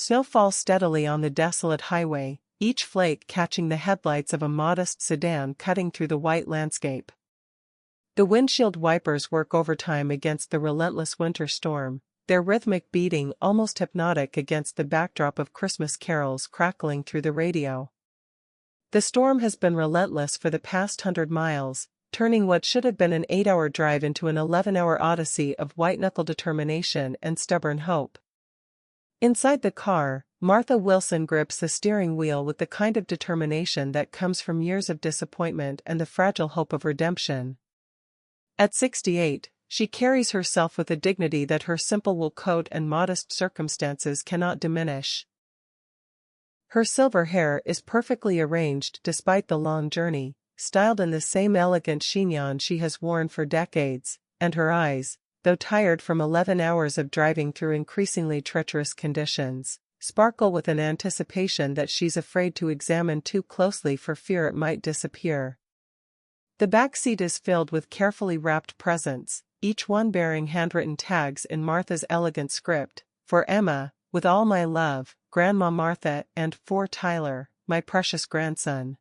Snow falls steadily on the desolate highway, each flake catching the headlights of a modest sedan cutting through the white landscape. The windshield wipers work overtime against the relentless winter storm, their rhythmic beating almost hypnotic against the backdrop of Christmas carols crackling through the radio. The storm has been relentless for the past 100 miles, turning what should have been an 8-hour drive into an 11-hour odyssey of white-knuckle determination and stubborn hope. Inside the car, Martha Wilson grips the steering wheel with the kind of determination that comes from years of disappointment and the fragile hope of redemption. At 68, she carries herself with a dignity that her simple wool coat and modest circumstances cannot diminish. Her silver hair is perfectly arranged despite the long journey, styled in the same elegant chignon she has worn for decades, and her eyes, though tired from 11 hours of driving through increasingly treacherous conditions, sparkle with an anticipation that she's afraid to examine too closely for fear it might disappear. The back seat is filled with carefully wrapped presents, each one bearing handwritten tags in Martha's elegant script, for Emma, with all my love, Grandma Martha, and for Tyler, my precious grandson.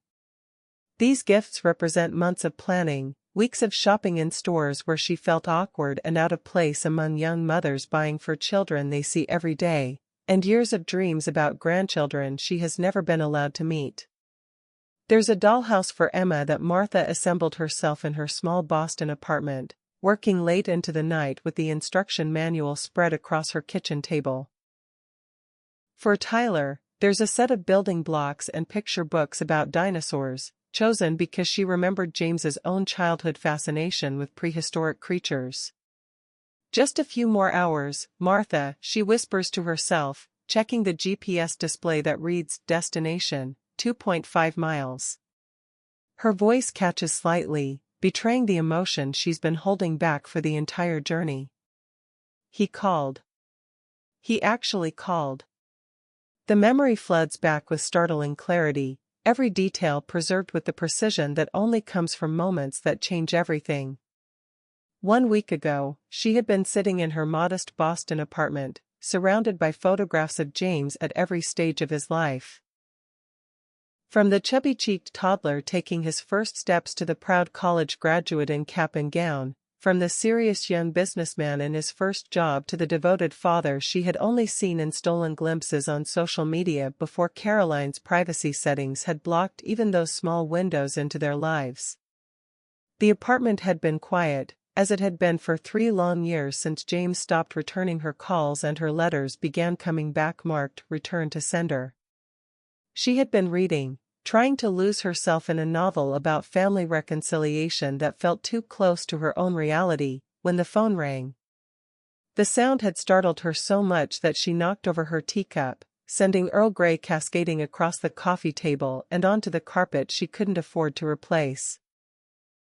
These gifts represent months of planning, weeks of shopping in stores where she felt awkward and out of place among young mothers buying for children they see every day, and years of dreams about grandchildren she has never been allowed to meet. There's a dollhouse for Emma that Martha assembled herself in her small Boston apartment, working late into the night with the instruction manual spread across her kitchen table. For Tyler, there's a set of building blocks and picture books about dinosaurs, chosen because she remembered James's own childhood fascination with prehistoric creatures. Just a few more hours, Martha, she whispers to herself, checking the GPS display that reads destination, 2.5 miles. Her voice catches slightly, betraying the emotion she's been holding back for the entire journey. He called. He actually called. The memory floods back with startling clarity, every detail preserved with the precision that only comes from moments that change everything. 1 week ago, she had been sitting in her modest Boston apartment, surrounded by photographs of James at every stage of his life. From the chubby-cheeked toddler taking his first steps to the proud college graduate in cap and gown, from the serious young businessman in his first job to the devoted father she had only seen in stolen glimpses on social media before Caroline's privacy settings had blocked even those small windows into their lives. The apartment had been quiet, as it had been for 3 long years since James stopped returning her calls and her letters began coming back marked "Return to Sender." She had been reading, trying to lose herself in a novel about family reconciliation that felt too close to her own reality, when the phone rang. The sound had startled her so much that she knocked over her teacup, sending Earl Grey cascading across the coffee table and onto the carpet she couldn't afford to replace.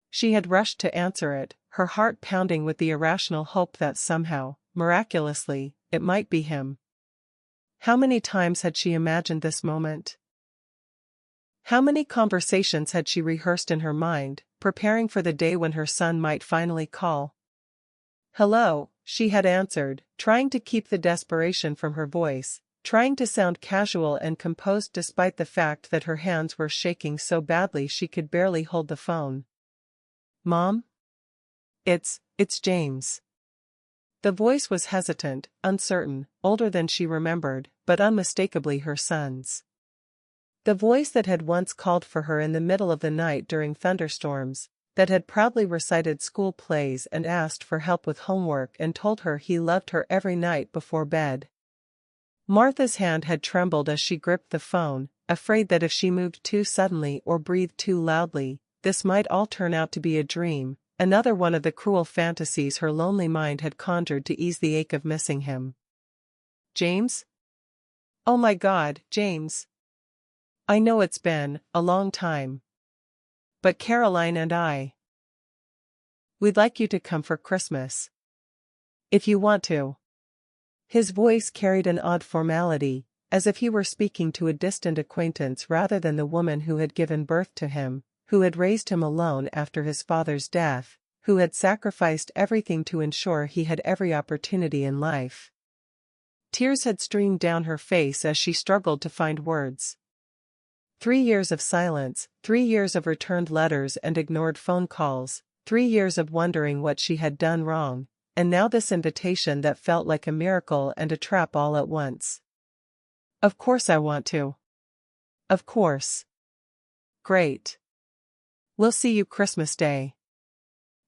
She had rushed to answer it, her heart pounding with the irrational hope that somehow, miraculously, it might be him. How many times had she imagined this moment? How many conversations had she rehearsed in her mind, preparing for the day when her son might finally call? "Hello," she had answered, trying to keep the desperation from her voice, trying to sound casual and composed despite the fact that her hands were shaking so badly she could barely hold the phone. "Mom? It's James." The voice was hesitant, uncertain, older than she remembered, but unmistakably her son's. The voice that had once called for her in the middle of the night during thunderstorms, that had proudly recited school plays and asked for help with homework and told her he loved her every night before bed. Martha's hand had trembled as she gripped the phone, afraid that if she moved too suddenly or breathed too loudly, this might all turn out to be a dream, another one of the cruel fantasies her lonely mind had conjured to ease the ache of missing him. "James? Oh my God, James. I know it's been a long time. But Caroline and we'd like you to come for Christmas. If you want to." His voice carried an odd formality, as if he were speaking to a distant acquaintance rather than the woman who had given birth to him, who had raised him alone after his father's death, who had sacrificed everything to ensure he had every opportunity in life. Tears had streamed down her face as she struggled to find words. 3 years of silence, 3 years of returned letters and ignored phone calls, 3 years of wondering what she had done wrong, and now this invitation that felt like a miracle and a trap all at once. Of course I want to. Of course. Great. We'll see you Christmas Day.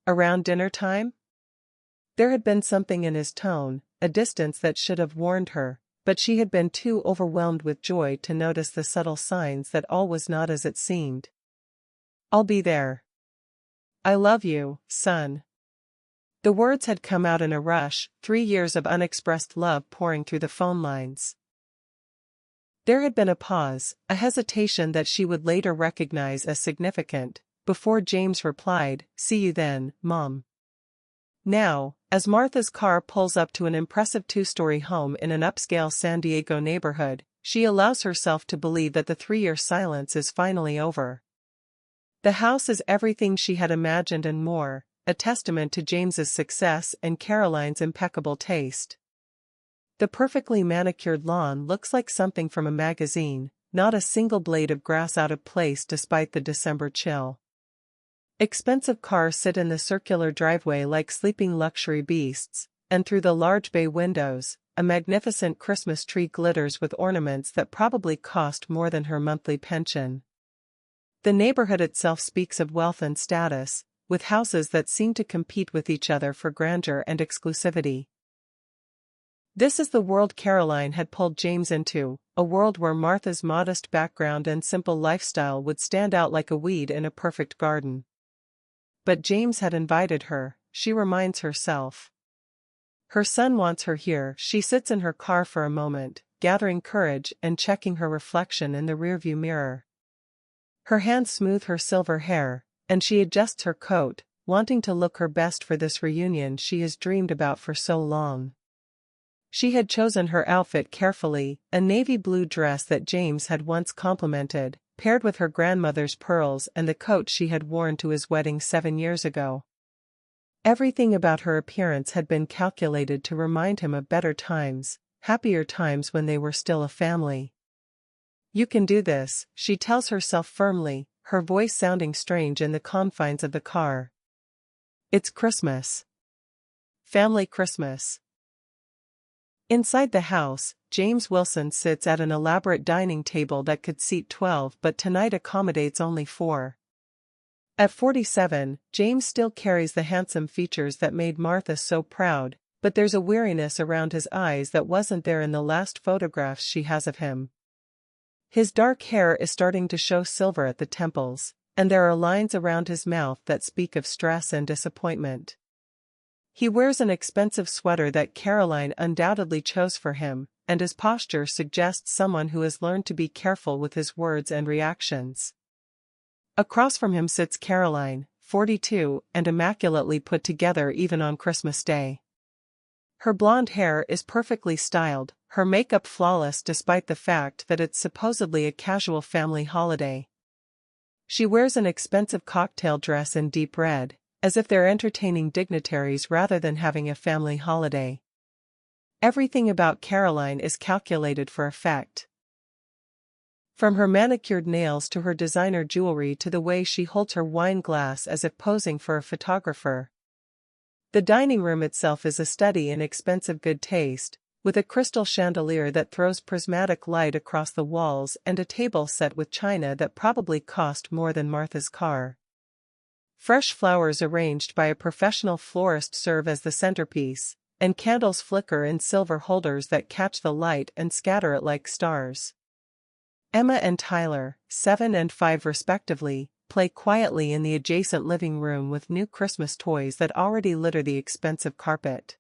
Around dinner time? There had been something in his tone, a distance that should have warned her, but she had been too overwhelmed with joy to notice the subtle signs that all was not as it seemed. I'll be there. I love you, son. The words had come out in a rush, 3 years of unexpressed love pouring through the phone lines. There had been a pause, a hesitation that she would later recognize as significant, before James replied, "See you then, Mom." Now, as Martha's car pulls up to an impressive two-story home in an upscale San Diego neighborhood, she allows herself to believe that the 3-year silence is finally over. The house is everything she had imagined and more, a testament to James's success and Caroline's impeccable taste. The perfectly manicured lawn looks like something from a magazine, not a single blade of grass out of place despite the December chill. Expensive cars sit in the circular driveway like sleeping luxury beasts, and through the large bay windows, a magnificent Christmas tree glitters with ornaments that probably cost more than her monthly pension. The neighborhood itself speaks of wealth and status, with houses that seem to compete with each other for grandeur and exclusivity. This is the world Caroline had pulled James into, a world where Martha's modest background and simple lifestyle would stand out like a weed in a perfect garden. But James had invited her, she reminds herself. Her son wants her here. She sits in her car for a moment, gathering courage and checking her reflection in the rearview mirror. Her hands smooth her silver hair, and she adjusts her coat, wanting to look her best for this reunion she has dreamed about for so long. She had chosen her outfit carefully, a navy blue dress that James had once complimented, paired with her grandmother's pearls and the coat she had worn to his wedding 7 years ago. Everything about her appearance had been calculated to remind him of better times, happier times when they were still a family. You can do this, she tells herself firmly, her voice sounding strange in the confines of the car. It's Christmas. Family Christmas. Inside the house, James Wilson sits at an elaborate dining table that could seat 12 but tonight accommodates only 4. At 47, James still carries the handsome features that made Martha so proud, but there's a weariness around his eyes that wasn't there in the last photographs she has of him. His dark hair is starting to show silver at the temples, and there are lines around his mouth that speak of stress and disappointment. He wears an expensive sweater that Caroline undoubtedly chose for him, and his posture suggests someone who has learned to be careful with his words and reactions. Across from him sits Caroline, 42, and immaculately put together even on Christmas Day. Her blonde hair is perfectly styled, her makeup flawless despite the fact that it's supposedly a casual family holiday. She wears an expensive cocktail dress in deep red, as if they're entertaining dignitaries rather than having a family holiday. Everything about Caroline is calculated for effect. From her manicured nails to her designer jewelry to the way she holds her wine glass as if posing for a photographer. The dining room itself is a study in expensive good taste, with a crystal chandelier that throws prismatic light across the walls and a table set with china that probably cost more than Martha's car. Fresh flowers arranged by a professional florist serve as the centerpiece, and candles flicker in silver holders that catch the light and scatter it like stars. Emma and Tyler, 7 and 5 respectively, play quietly in the adjacent living room with new Christmas toys that already litter the expensive carpet.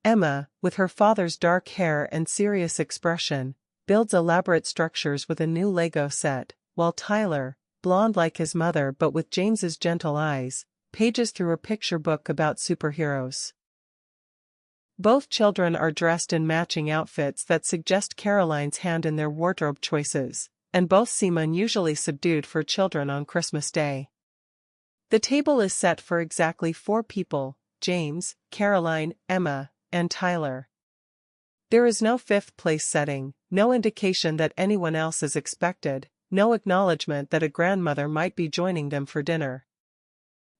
Emma, with her father's dark hair and serious expression, builds elaborate structures with a new Lego set, while Tyler, blonde like his mother but with James's gentle eyes, pages through a picture book about superheroes. Both children are dressed in matching outfits that suggest Caroline's hand in their wardrobe choices, and both seem unusually subdued for children on Christmas Day. The table is set for exactly 4 people: James, Caroline, Emma, and Tyler. There is no fifth-place setting, no indication that anyone else is expected, no acknowledgement that a grandmother might be joining them for dinner.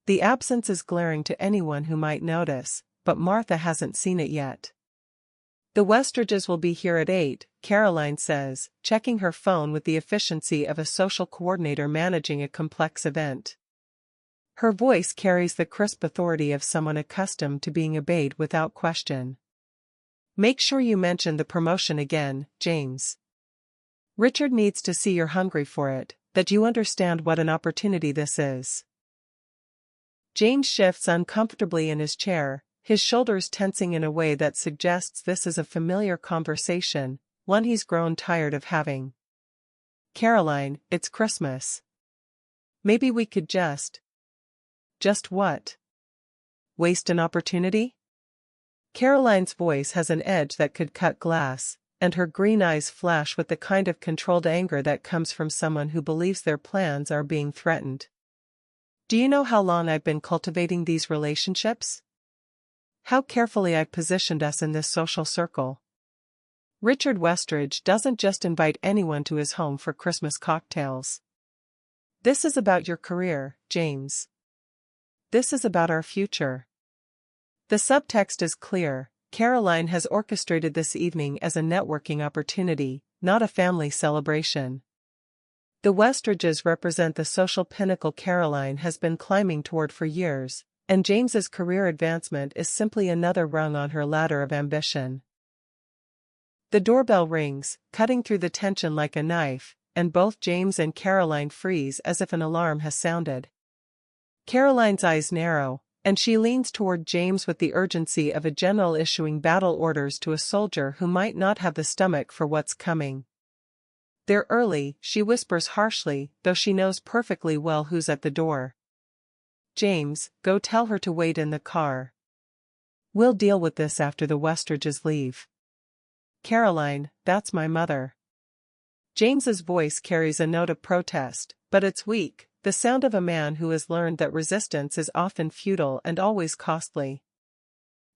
The absence is glaring to anyone who might notice, but Martha hasn't seen it yet. The Westridges will be here at 8, Caroline says, checking her phone with the efficiency of a social coordinator managing a complex event. Her voice carries the crisp authority of someone accustomed to being obeyed without question. Make sure you mention the promotion again, James. Richard needs to see you're hungry for it, that you understand what an opportunity this is. James shifts uncomfortably in his chair, his shoulders tensing in a way that suggests this is a familiar conversation, one he's grown tired of having. Caroline, it's Christmas. Maybe we could just what? Waste an opportunity? Caroline's voice has an edge that could cut glass, and her green eyes flash with the kind of controlled anger that comes from someone who believes their plans are being threatened. Do you know how long I've been cultivating these relationships? How carefully I've positioned us in this social circle? Richard Westridge doesn't just invite anyone to his home for Christmas cocktails. This is about your career, James. This is about our future. The subtext is clear. Caroline has orchestrated this evening as a networking opportunity, not a family celebration. The Westridges represent the social pinnacle Caroline has been climbing toward for years, and James's career advancement is simply another rung on her ladder of ambition. The doorbell rings, cutting through the tension like a knife, and both James and Caroline freeze as if an alarm has sounded. Caroline's eyes narrow, and she leans toward James with the urgency of a general issuing battle orders to a soldier who might not have the stomach for what's coming. They're early, she whispers harshly, though she knows perfectly well who's at the door. James, go tell her to wait in the car. We'll deal with this after the Westridges leave. Caroline, that's my mother. James's voice carries a note of protest, but it's weak, the sound of a man who has learned that resistance is often futile and always costly.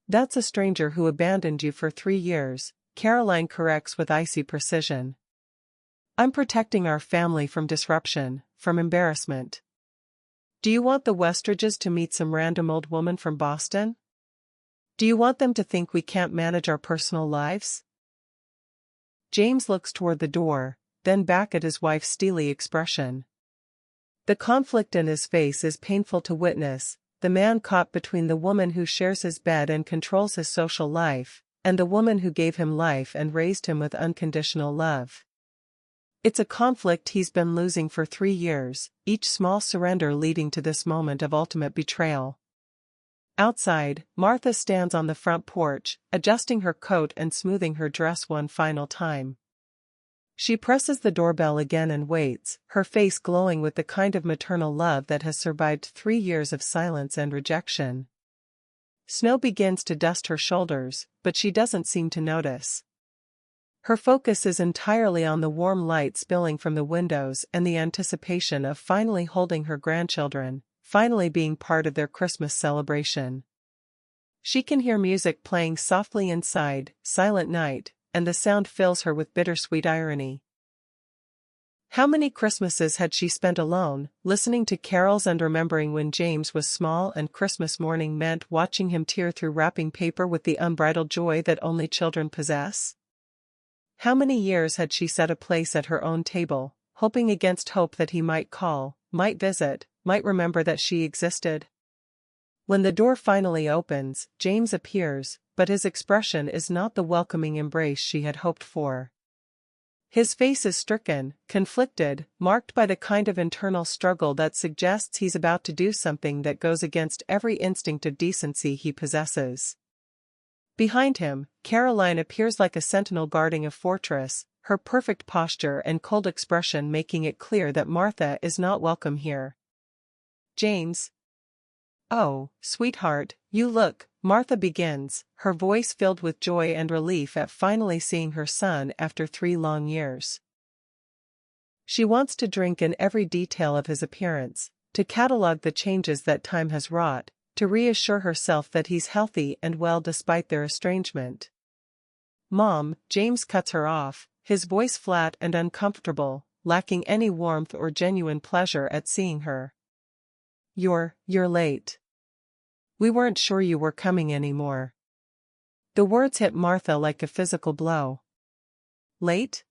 That's a stranger who abandoned you for 3 years, Caroline corrects with icy precision. I'm protecting our family from disruption, from embarrassment. Do you want the Westridges to meet some random old woman from Boston? Do you want them to think we can't manage our personal lives? James looks toward the door, then back at his wife's steely expression. The conflict in his face is painful to witness, the man caught between the woman who shares his bed and controls his social life, and the woman who gave him life and raised him with unconditional love. It's a conflict he's been losing for 3 years, each small surrender leading to this moment of ultimate betrayal. Outside, Martha stands on the front porch, adjusting her coat and smoothing her dress one final time. She presses the doorbell again and waits, her face glowing with the kind of maternal love that has survived 3 years of silence and rejection. Snow begins to dust her shoulders, but she doesn't seem to notice. Her focus is entirely on the warm light spilling from the windows and the anticipation of finally holding her grandchildren, finally being part of their Christmas celebration. She can hear music playing softly inside, Silent Night, and the sound fills her with bittersweet irony. How many Christmases had she spent alone, listening to carols and remembering when James was small and Christmas morning meant watching him tear through wrapping paper with the unbridled joy that only children possess? How many years had she set a place at her own table, hoping against hope that he might call, might visit, might remember that she existed? When the door finally opens, James appears, but his expression is not the welcoming embrace she had hoped for. His face is stricken, conflicted, marked by the kind of internal struggle that suggests he's about to do something that goes against every instinct of decency he possesses. Behind him, Caroline appears like a sentinel guarding a fortress, her perfect posture and cold expression making it clear that Martha is not welcome here. James. Oh, sweetheart, you look, Martha begins, her voice filled with joy and relief at finally seeing her son after 3 long years. She wants to drink in every detail of his appearance, to catalogue the changes that time has wrought, to reassure herself that he's healthy and well despite their estrangement. Mom, James cuts her off, his voice flat and uncomfortable, lacking any warmth or genuine pleasure at seeing her. You're late. We weren't sure you were coming anymore. The words hit Martha like a physical blow. Late?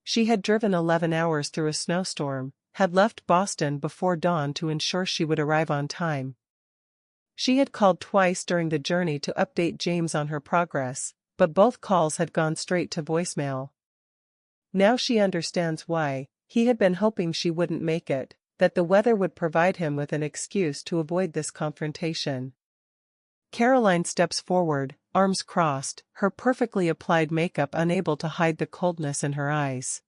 She had driven 11 hours through a snowstorm, had left Boston before dawn to ensure she would arrive on time. She had called twice during the journey to update James on her progress, but both calls had gone straight to voicemail. Now she understands why. He had been hoping she wouldn't make it, that the weather would provide him with an excuse to avoid this confrontation. Caroline steps forward, arms crossed, her perfectly applied makeup unable to hide the coldness in her eyes.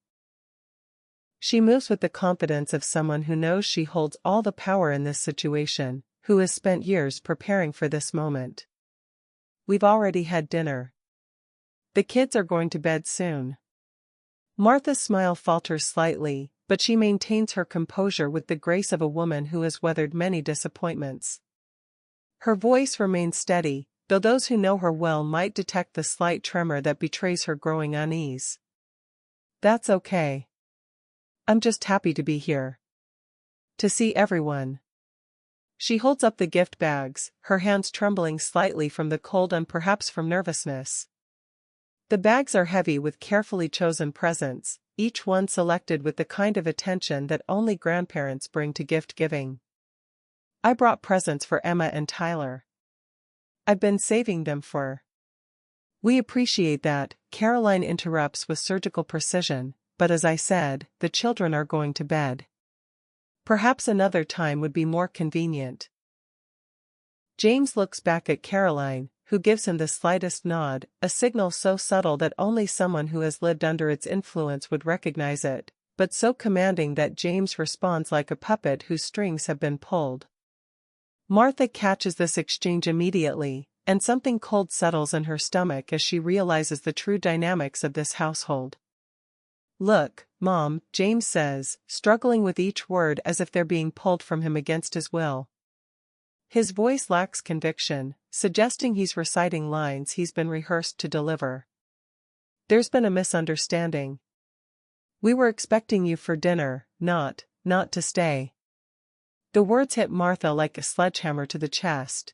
She moves with the confidence of someone who knows she holds all the power in this situation, who has spent years preparing for this moment. We've already had dinner. The kids are going to bed soon. Martha's smile falters slightly, but she maintains her composure with the grace of a woman who has weathered many disappointments. Her voice remains steady, though those who know her well might detect the slight tremor that betrays her growing unease. That's okay. I'm just happy to be here. To see everyone. She holds up the gift bags, her hands trembling slightly from the cold and perhaps from nervousness. The bags are heavy with carefully chosen presents, each one selected with the kind of attention that only grandparents bring to gift-giving. I brought presents for Emma and Tyler. I've been saving them for. We appreciate that, Caroline interrupts with surgical precision, but as I said, the children are going to bed. Perhaps another time would be more convenient. James looks back at Caroline, who gives him the slightest nod, a signal so subtle that only someone who has lived under its influence would recognize it, but so commanding that James responds like a puppet whose strings have been pulled. Martha catches this exchange immediately, and something cold settles in her stomach as she realizes the true dynamics of this household. Look, Mom, James says, struggling with each word as if they're being pulled from him against his will. His voice lacks conviction, suggesting he's reciting lines he's been rehearsed to deliver. There's been a misunderstanding. We were expecting you for dinner, not to stay. The words hit Martha like a sledgehammer to the chest.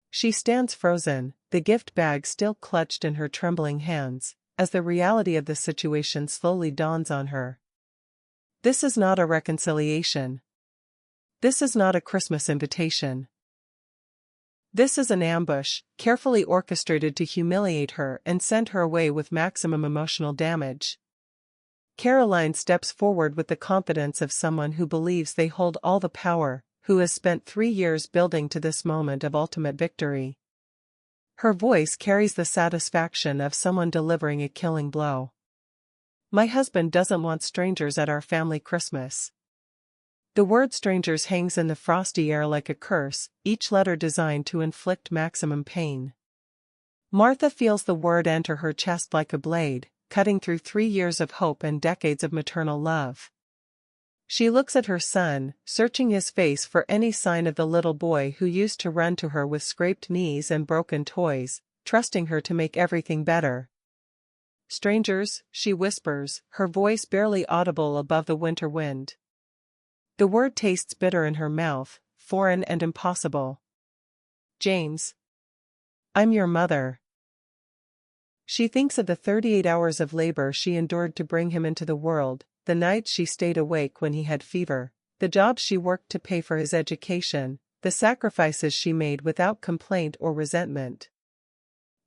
She stands frozen, the gift bag still clutched in her trembling hands, as the reality of the situation slowly dawns on her. This is not a reconciliation. This is not a Christmas invitation. This is an ambush, carefully orchestrated to humiliate her and send her away with maximum emotional damage. Caroline steps forward with the confidence of someone who believes they hold all the power, who has spent 3 years building to this moment of ultimate victory. Her voice carries the satisfaction of someone delivering a killing blow. My husband doesn't want strangers at our family Christmas. The word strangers hangs in the frosty air like a curse, each letter designed to inflict maximum pain. Martha feels the word enter her chest like a blade, cutting through 3 years of hope and decades of maternal love. She looks at her son, searching his face for any sign of the little boy who used to run to her with scraped knees and broken toys, trusting her to make everything better. Strangers, she whispers, her voice barely audible above the winter wind. The word tastes bitter in her mouth, foreign and impossible. James. I'm your mother. She thinks of the 38 hours of labor she endured to bring him into the world, the nights she stayed awake when he had fever, the jobs she worked to pay for his education, the sacrifices she made without complaint or resentment.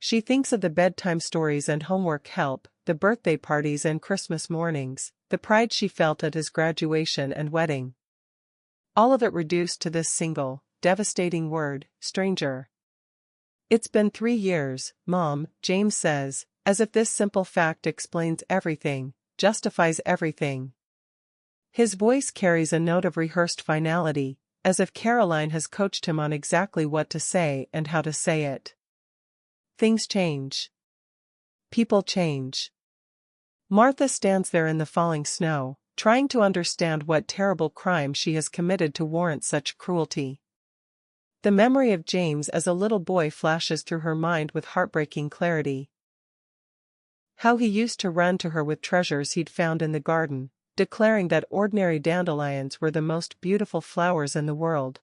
She thinks of the bedtime stories and homework help, the birthday parties and Christmas mornings, the pride she felt at his graduation and wedding. All of it reduced to this single, devastating word, stranger. It's been 3 years, Mom, James says, as if this simple fact explains everything, justifies everything. His voice carries a note of rehearsed finality, as if Caroline has coached him on exactly what to say and how to say it. Things change. People change. Martha stands there in the falling snow, trying to understand what terrible crime she has committed to warrant such cruelty. The memory of James as a little boy flashes through her mind with heartbreaking clarity. How he used to run to her with treasures he'd found in the garden, declaring that ordinary dandelions were the most beautiful flowers in the world.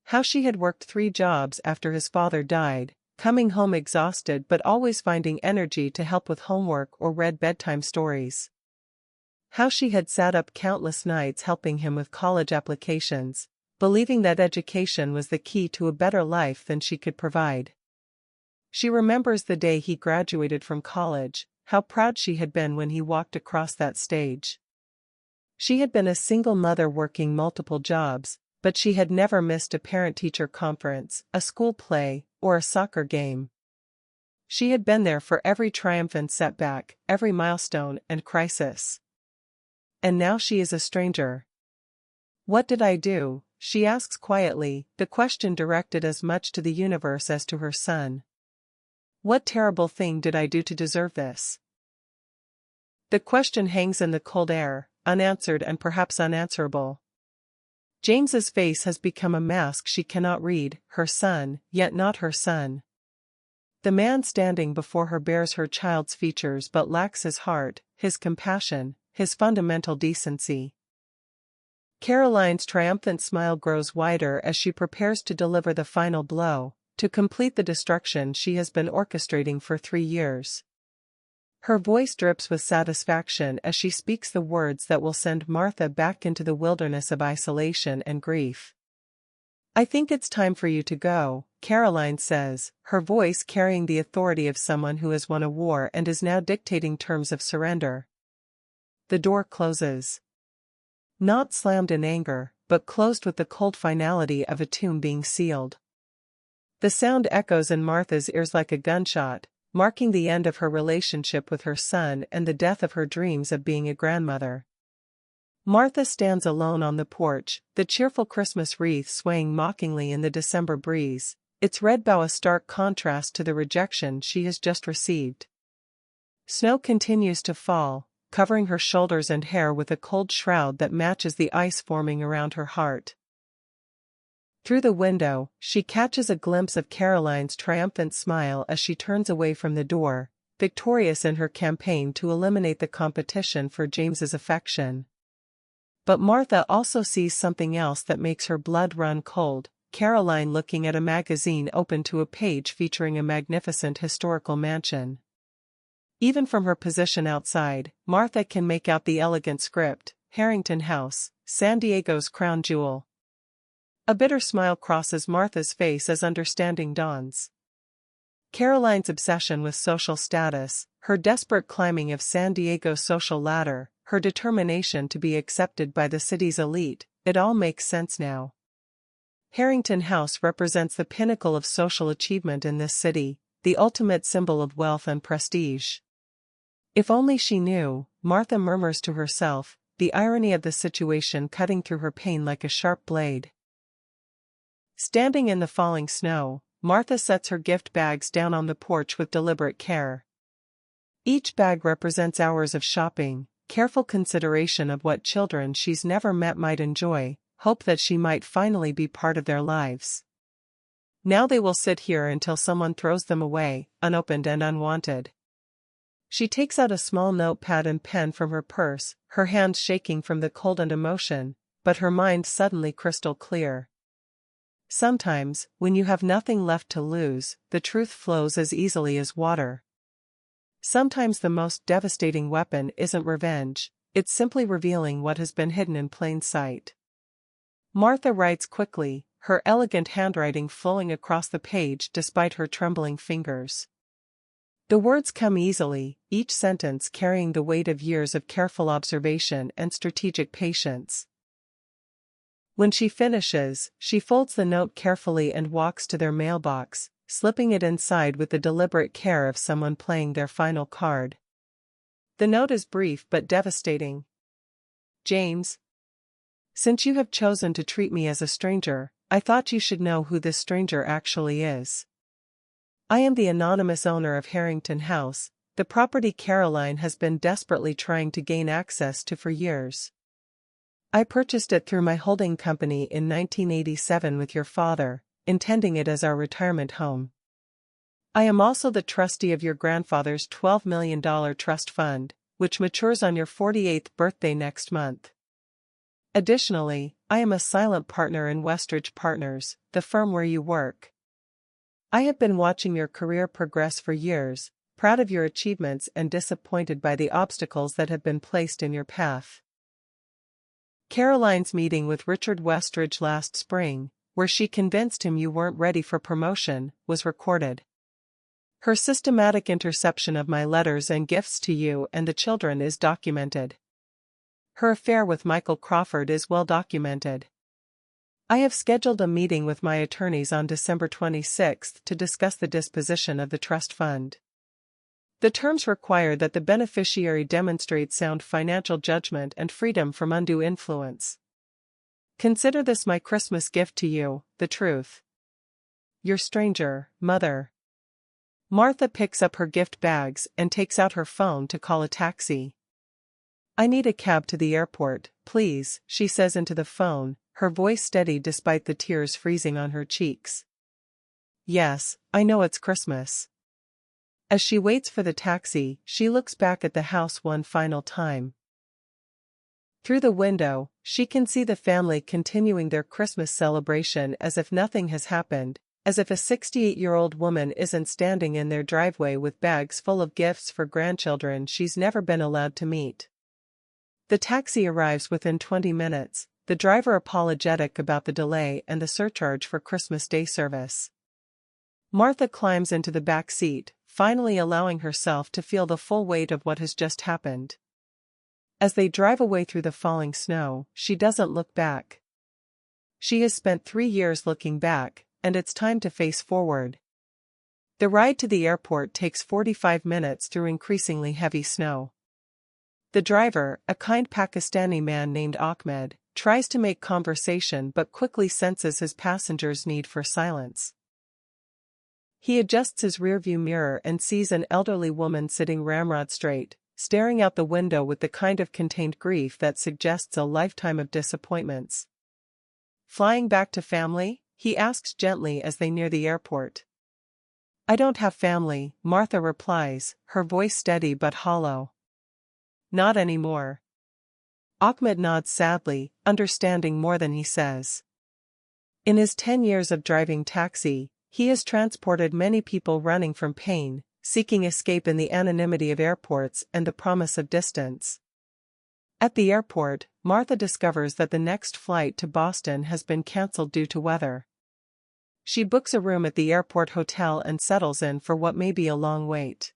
How she had worked 3 jobs after his father died, coming home exhausted but always finding energy to help with homework or read bedtime stories. How she had sat up countless nights helping him with college applications, believing that education was the key to a better life than she could provide. She remembers the day he graduated from college, how proud she had been when he walked across that stage. She had been a single mother working multiple jobs, but she had never missed a parent-teacher conference, a school play, or a soccer game. She had been there for every triumph and setback, every milestone and crisis. And now she is a stranger. "What did I do?" she asks quietly, the question directed as much to the universe as to her son. "What terrible thing did I do to deserve this?" The question hangs in the cold air, unanswered and perhaps unanswerable. James's face has become a mask she cannot read, her son, yet not her son. The man standing before her bears her child's features but lacks his heart, his compassion, his fundamental decency. Caroline's triumphant smile grows wider as she prepares to deliver the final blow, to complete the destruction she has been orchestrating for 3 years. Her voice drips with satisfaction as she speaks the words that will send Martha back into the wilderness of isolation and grief. "I think it's time for you to go," Caroline says, her voice carrying the authority of someone who has won a war and is now dictating terms of surrender. The door closes. Not slammed in anger, but closed with the cold finality of a tomb being sealed. The sound echoes in Martha's ears like a gunshot, marking the end of her relationship with her son and the death of her dreams of being a grandmother. Martha stands alone on the porch, the cheerful Christmas wreath swaying mockingly in the December breeze, its red bough a stark contrast to the rejection she has just received. Snow continues to fall, covering her shoulders and hair with a cold shroud that matches the ice forming around her heart. Through the window, she catches a glimpse of Caroline's triumphant smile as she turns away from the door, victorious in her campaign to eliminate the competition for James's affection. But Martha also sees something else that makes her blood run cold, Caroline looking at a magazine open to a page featuring a magnificent historical mansion. Even from her position outside, Martha can make out the elegant script, Harrington House, San Diego's crown jewel. A bitter smile crosses Martha's face as understanding dawns. Caroline's obsession with social status, her desperate climbing of San Diego's social ladder, her determination to be accepted by the city's elite, it all makes sense now. Harrington House represents the pinnacle of social achievement in this city, the ultimate symbol of wealth and prestige. If only she knew, Martha murmurs to herself, the irony of the situation cutting through her pain like a sharp blade. Standing in the falling snow, Martha sets her gift bags down on the porch with deliberate care. Each bag represents hours of shopping, careful consideration of what children she's never met might enjoy, hope that she might finally be part of their lives. Now they will sit here until someone throws them away, unopened and unwanted. She takes out a small notepad and pen from her purse, her hands shaking from the cold and emotion, but her mind suddenly crystal clear. Sometimes, when you have nothing left to lose, the truth flows as easily as water. Sometimes the most devastating weapon isn't revenge, it's simply revealing what has been hidden in plain sight. Martha writes quickly, her elegant handwriting flowing across the page despite her trembling fingers. The words come easily, each sentence carrying the weight of years of careful observation and strategic patience. When she finishes, she folds the note carefully and walks to their mailbox, slipping it inside with the deliberate care of someone playing their final card. The note is brief but devastating. "James, since you have chosen to treat me as a stranger, I thought you should know who this stranger actually is. I am the anonymous owner of Harrington House, the property Caroline has been desperately trying to gain access to for years. I purchased it through my holding company in 1987 with your father, intending it as our retirement home. I am also the trustee of your grandfather's $12 million trust fund, which matures on your 48th birthday next month. Additionally, I am a silent partner in Westridge Partners, the firm where you work. I have been watching your career progress for years, proud of your achievements and disappointed by the obstacles that have been placed in your path. Caroline's meeting with Richard Westridge last spring, where she convinced him you weren't ready for promotion, was recorded. Her systematic interception of my letters and gifts to you and the children is documented. Her affair with Michael Crawford is well documented. I have scheduled a meeting with my attorneys on December 26 to discuss the disposition of the trust fund. The terms require that the beneficiary demonstrate sound financial judgment and freedom from undue influence. Consider this my Christmas gift to you, the truth. Your stranger, Mother. Martha picks up her gift bags and takes out her phone to call a taxi. I need a cab to the airport, please, she says into the phone, her voice steady despite the tears freezing on her cheeks. Yes, I know it's Christmas. As she waits for the taxi, she looks back at the house one final time. Through the window, she can see the family continuing their Christmas celebration as if nothing has happened, as if a 68-year-old woman isn't standing in their driveway with bags full of gifts for grandchildren she's never been allowed to meet. The taxi arrives within 20 minutes, the driver apologetic about the delay and the surcharge for Christmas Day service. Martha climbs into the back seat, finally allowing herself to feel the full weight of what has just happened. As they drive away through the falling snow, she doesn't look back. She has spent 3 years looking back, and it's time to face forward. The ride to the airport takes 45 minutes through increasingly heavy snow. The driver, a kind Pakistani man named Ahmed, tries to make conversation but quickly senses his passenger's need for silence. He adjusts his rearview mirror and sees an elderly woman sitting ramrod straight, staring out the window with the kind of contained grief that suggests a lifetime of disappointments. Flying back to family? He asks gently as they near the airport. I don't have family, Martha replies, her voice steady but hollow. Not anymore. Ahmed nods sadly, understanding more than he says. In his 10 years of driving taxi, he has transported many people running from pain, seeking escape in the anonymity of airports and the promise of distance. At the airport, Martha discovers that the next flight to Boston has been cancelled due to weather. She books a room at the airport hotel and settles in for what may be a long wait.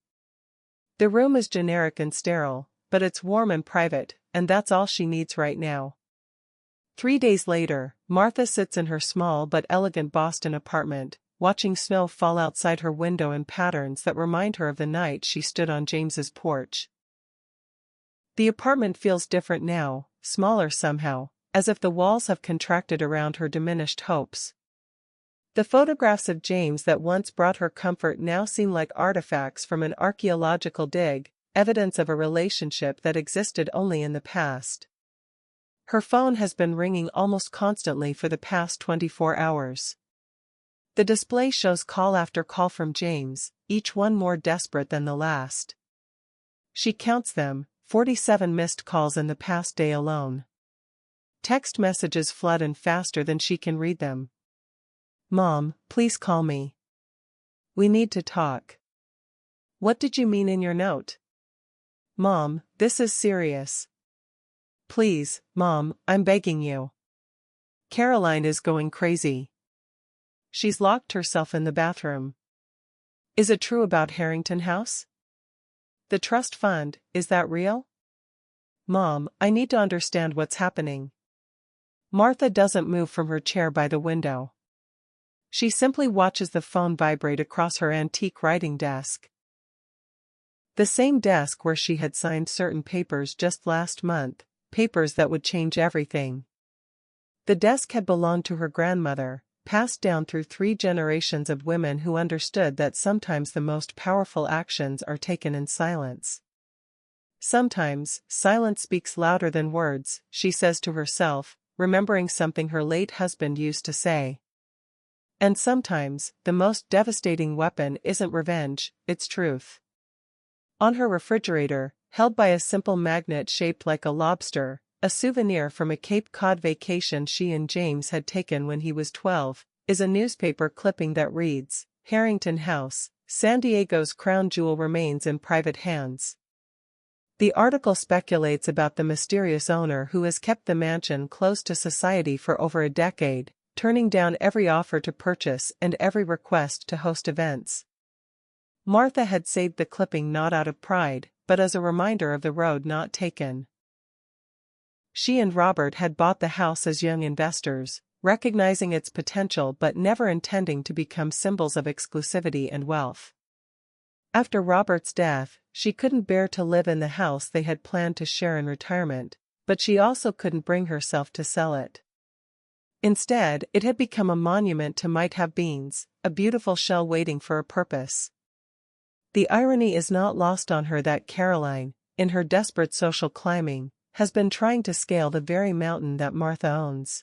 The room is generic and sterile, but it's warm and private, and that's all she needs right now. 3 days later, Martha sits in her small but elegant Boston apartment, watching snow fall outside her window in patterns that remind her of the night she stood on James's porch. The apartment feels different now, smaller somehow, as if the walls have contracted around her diminished hopes. The photographs of James that once brought her comfort now seem like artifacts from an archaeological dig, evidence of a relationship that existed only in the past. Her phone has been ringing almost constantly for the past 24 hours. The display shows call after call from James, each one more desperate than the last. She counts them, 47 missed calls in the past day alone. Text messages flood in faster than she can read them. Mom, please call me. We need to talk. What did you mean in your note? Mom, this is serious. Please, Mom, I'm begging you. Caroline is going crazy. She's locked herself in the bathroom. Is it true about Harrington House? The trust fund, is that real? Mom, I need to understand what's happening. Martha doesn't move from her chair by the window. She simply watches the phone vibrate across her antique writing desk. The same desk where she had signed certain papers just last month, papers that would change everything. The desk had belonged to her grandmother, passed down through 3 generations of women who understood that sometimes the most powerful actions are taken in silence. Sometimes, silence speaks louder than words, she says to herself, remembering something her late husband used to say. And sometimes, the most devastating weapon isn't revenge, it's truth. On her refrigerator, held by a simple magnet shaped like a lobster, a souvenir from a Cape Cod vacation she and James had taken when he was 12, is a newspaper clipping that reads, "Harrington House, San Diego's crown jewel remains in private hands." The article speculates about the mysterious owner who has kept the mansion close to society for over a decade, turning down every offer to purchase and every request to host events. Martha had saved the clipping not out of pride, but as a reminder of the road not taken. She and Robert had bought the house as young investors, recognizing its potential but never intending to become symbols of exclusivity and wealth. After Robert's death, she couldn't bear to live in the house they had planned to share in retirement, but she also couldn't bring herself to sell it. Instead, it had become a monument to might-have-beens, a beautiful shell waiting for a purpose. The irony is not lost on her that Caroline, in her desperate social climbing, has been trying to scale the very mountain that Martha owns.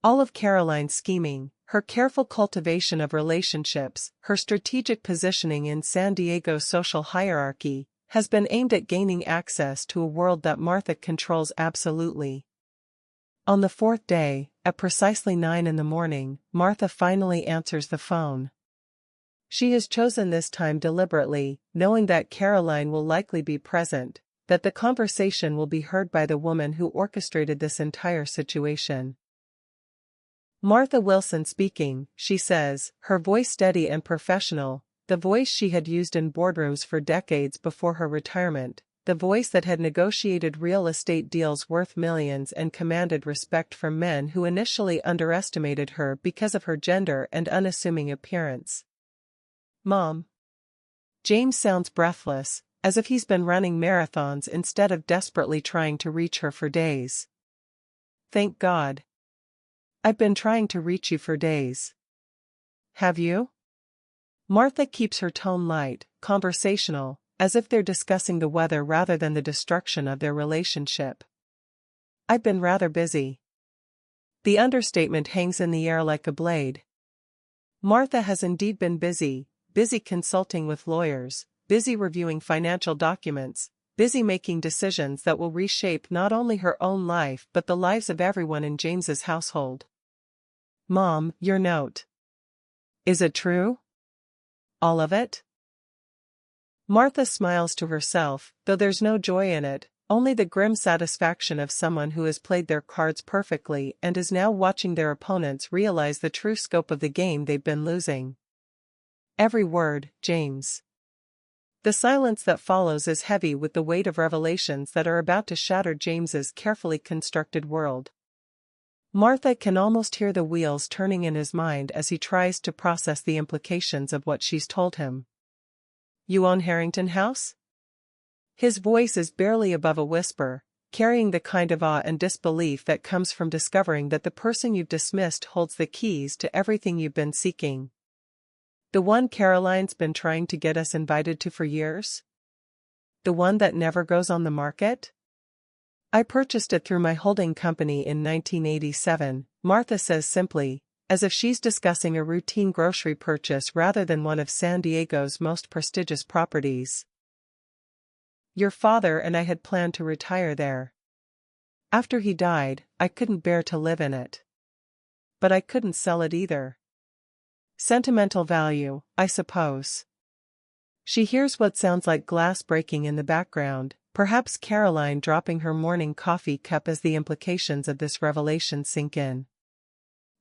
All of Caroline's scheming, her careful cultivation of relationships, her strategic positioning in San Diego's social hierarchy, has been aimed at gaining access to a world that Martha controls absolutely. On the fourth day, at precisely 9 a.m, Martha finally answers the phone. She has chosen this time deliberately, knowing that Caroline will likely be present, that the conversation will be heard by the woman who orchestrated this entire situation. "Martha Wilson speaking," she says, her voice steady and professional, the voice she had used in boardrooms for decades before her retirement, the voice that had negotiated real estate deals worth millions and commanded respect from men who initially underestimated her because of her gender and unassuming appearance. "Mom." James sounds breathless, as if he's been running marathons instead of desperately trying to reach her for days. "Thank God. I've been trying to reach you for days." "Have you?" Martha keeps her tone light, conversational, as if they're discussing the weather rather than the destruction of their relationship. "I've been rather busy." The understatement hangs in the air like a blade. Martha has indeed been busy consulting with lawyers, busy reviewing financial documents, busy making decisions that will reshape not only her own life but the lives of everyone in James's household. "Mom, your note. Is it true? All of it?" Martha smiles to herself, though there's no joy in it, only the grim satisfaction of someone who has played their cards perfectly and is now watching their opponents realize the true scope of the game they've been losing. "Every word, James." The silence that follows is heavy with the weight of revelations that are about to shatter James's carefully constructed world. Martha can almost hear the wheels turning in his mind as he tries to process the implications of what she's told him. "You own Harrington House?" His voice is barely above a whisper, carrying the kind of awe and disbelief that comes from discovering that the person you've dismissed holds the keys to everything you've been seeking. "The one Caroline's been trying to get us invited to for years? The one that never goes on the market? I purchased it through my holding company in 1987, Martha says simply, as if she's discussing a routine grocery purchase rather than one of San Diego's most prestigious properties. "Your father and I had planned to retire there. After he died, I couldn't bear to live in it. But I couldn't sell it either. Sentimental value, I suppose." She hears what sounds like glass breaking in the background, perhaps Caroline dropping her morning coffee cup as the implications of this revelation sink in.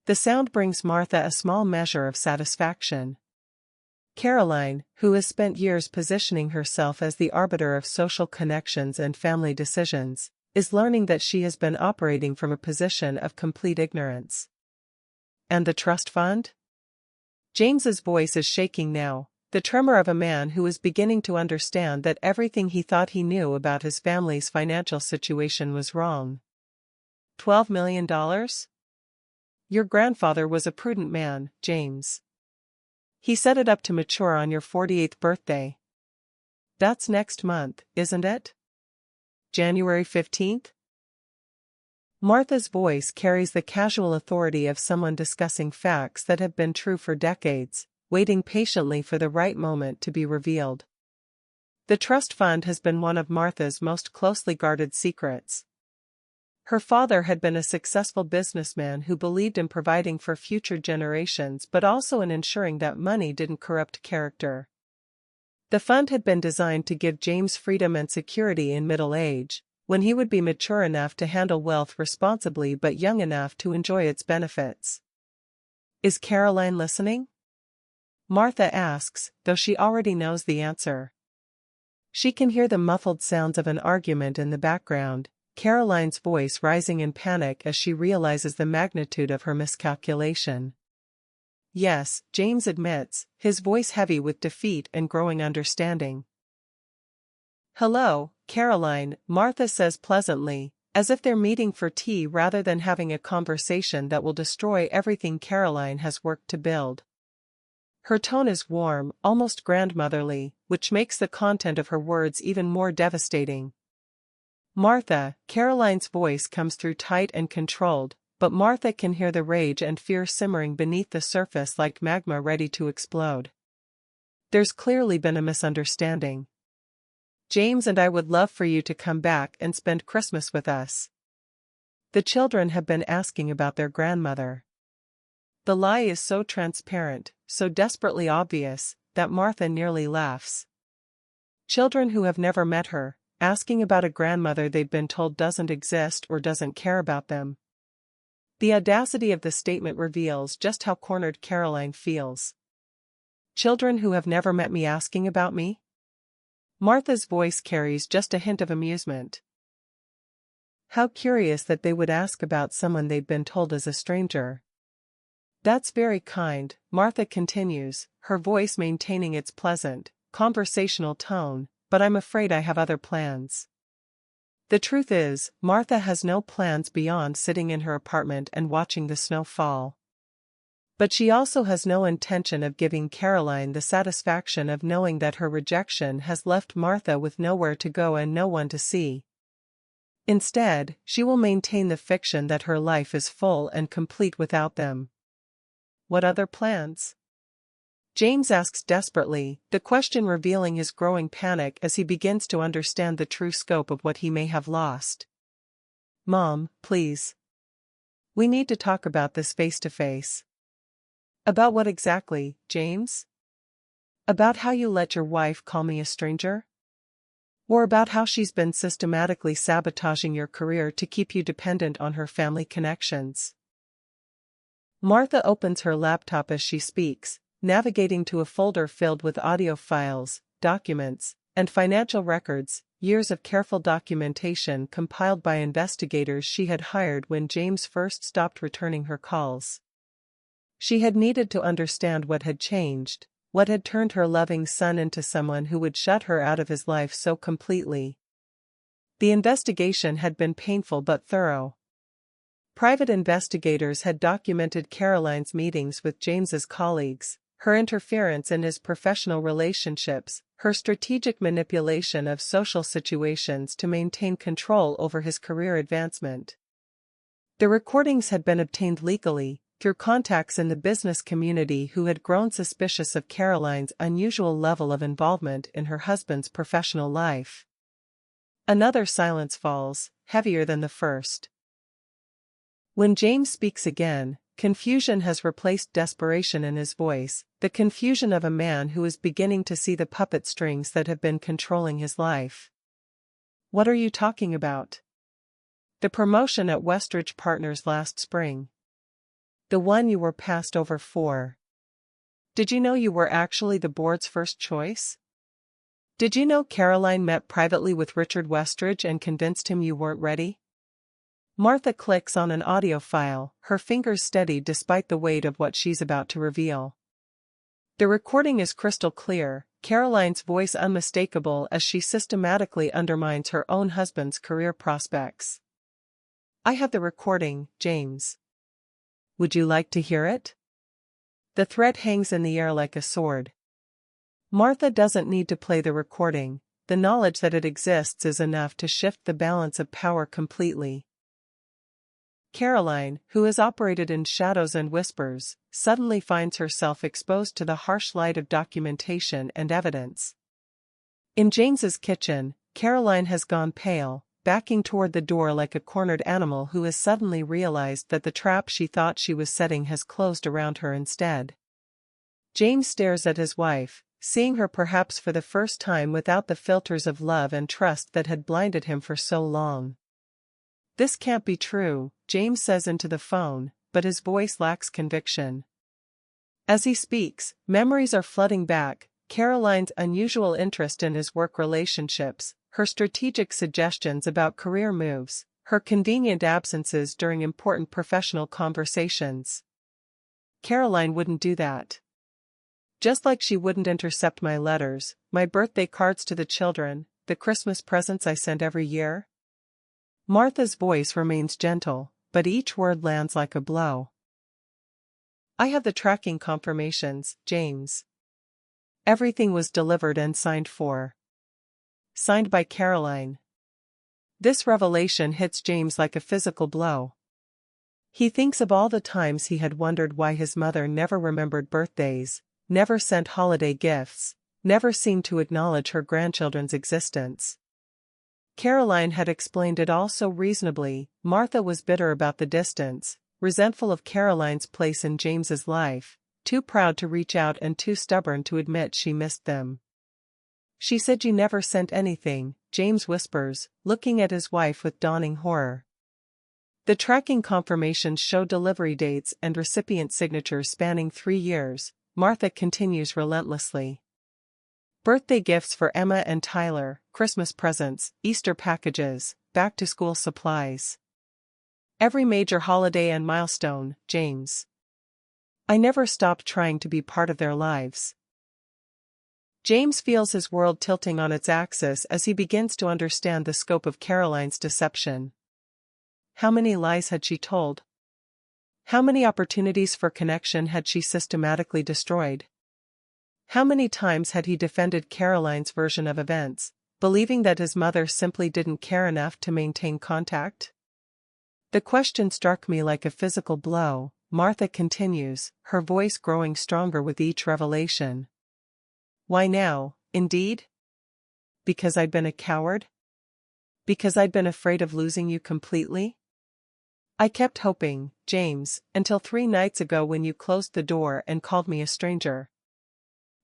The sound brings Martha a small measure of satisfaction. Caroline, who has spent years positioning herself as the arbiter of social connections and family decisions, is learning that she has been operating from a position of complete ignorance. "And the trust fund?" James's voice is shaking now, the tremor of a man who is beginning to understand that everything he thought he knew about his family's financial situation was wrong. $12 million? Your grandfather was a prudent man, James. He set it up to mature on your 48th birthday. That's next month, isn't it? January 15th? Martha's voice carries the casual authority of someone discussing facts that have been true for decades, waiting patiently for the right moment to be revealed. The trust fund has been one of Martha's most closely guarded secrets. Her father had been a successful businessman who believed in providing for future generations but also in ensuring that money didn't corrupt character. The fund had been designed to give James freedom and security in middle age, when he would be mature enough to handle wealth responsibly but young enough to enjoy its benefits. Is Caroline listening? Martha asks, though she already knows the answer. She can hear the muffled sounds of an argument in the background, Caroline's voice rising in panic as she realizes the magnitude of her miscalculation. Yes, James admits, his voice heavy with defeat and growing understanding. Hello, Caroline, Martha says pleasantly, as if they're meeting for tea rather than having a conversation that will destroy everything Caroline has worked to build. Her tone is warm, almost grandmotherly, which makes the content of her words even more devastating. Martha, Caroline's voice comes through tight and controlled, but Martha can hear the rage and fear simmering beneath the surface like magma ready to explode. There's clearly been a misunderstanding. James and I would love for you to come back and spend Christmas with us. The children have been asking about their grandmother. The lie is so transparent, so desperately obvious, that Martha nearly laughs. Children who have never met her, asking about a grandmother they've been told doesn't exist or doesn't care about them. The audacity of the statement reveals just how cornered Caroline feels. Children who have never met me asking about me? Martha's voice carries just a hint of amusement. How curious that they would ask about someone they've been told is a stranger. That's very kind, Martha continues, her voice maintaining its pleasant, conversational tone, but I'm afraid I have other plans. The truth is, Martha has no plans beyond sitting in her apartment and watching the snow fall. But she also has no intention of giving Caroline the satisfaction of knowing that her rejection has left Martha with nowhere to go and no one to see. Instead, she will maintain the fiction that her life is full and complete without them. What other plans? James asks desperately, the question revealing his growing panic as he begins to understand the true scope of what he may have lost. Mom, please. We need to talk about this face to face. About what exactly, James? About how you let your wife call me a stranger? Or about how she's been systematically sabotaging your career to keep you dependent on her family connections? Martha opens her laptop as she speaks, navigating to a folder filled with audio files, documents, and financial records, years of careful documentation compiled by investigators she had hired when James first stopped returning her calls. She had needed to understand what had changed, what had turned her loving son into someone who would shut her out of his life so completely. The investigation had been painful but thorough. Private investigators had documented Caroline's meetings with James's colleagues, her interference in his professional relationships, her strategic manipulation of social situations to maintain control over his career advancement. The recordings had been obtained legally, through contacts in the business community who had grown suspicious of Caroline's unusual level of involvement in her husband's professional life. Another silence falls, heavier than the first. When James speaks again, confusion has replaced desperation in his voice, the confusion of a man who is beginning to see the puppet strings that have been controlling his life. What are you talking about? The promotion at Westridge Partners last spring. The one you were passed over for. Did you know you were actually the board's first choice? Did you know Caroline met privately with Richard Westridge and convinced him you weren't ready? Martha clicks on an audio file, her fingers steady despite the weight of what she's about to reveal. The recording is crystal clear, Caroline's voice unmistakable as she systematically undermines her own husband's career prospects. I have the recording, James. Would you like to hear it? The threat hangs in the air like a sword. Martha doesn't need to play the recording, the knowledge that it exists is enough to shift the balance of power completely. Caroline, who has operated in shadows and whispers, suddenly finds herself exposed to the harsh light of documentation and evidence. In James's kitchen, Caroline has gone pale, backing toward the door like a cornered animal who has suddenly realized that the trap she thought she was setting has closed around her instead. James stares at his wife, seeing her perhaps for the first time without the filters of love and trust that had blinded him for so long. "This can't be true," James says into the phone, but his voice lacks conviction. As he speaks, memories are flooding back: Caroline's unusual interest in his work relationships, her strategic suggestions about career moves, her convenient absences during important professional conversations. Caroline wouldn't do that. Just like she wouldn't intercept my letters, my birthday cards to the children, the Christmas presents I send every year. Martha's voice remains gentle, but each word lands like a blow. "I have the tracking confirmations, James. Everything was delivered and signed for." Signed by Caroline. This revelation hits James like a physical blow. He thinks of all the times he had wondered why his mother never remembered birthdays, never sent holiday gifts, never seemed to acknowledge her grandchildren's existence. Caroline had explained it all so reasonably. Martha was bitter about the distance, resentful of Caroline's place in James's life, too proud to reach out and too stubborn to admit she missed them. "She said you never sent anything," James whispers, looking at his wife with dawning horror. The tracking confirmations show delivery dates and recipient signatures spanning 3 years, Martha continues relentlessly. Birthday gifts for Emma and Tyler, Christmas presents, Easter packages, back-to-school supplies. Every major holiday and milestone, James. I never stopped trying to be part of their lives. James feels his world tilting on its axis as he begins to understand the scope of Caroline's deception. How many lies had she told? How many opportunities for connection had she systematically destroyed? How many times had he defended Caroline's version of events, believing that his mother simply didn't care enough to maintain contact? The question struck me like a physical blow, Martha continues, her voice growing stronger with each revelation. Why now, indeed? Because I'd been a coward? Because I'd been afraid of losing you completely? I kept hoping, James, until 3 nights ago when you closed the door and called me a stranger.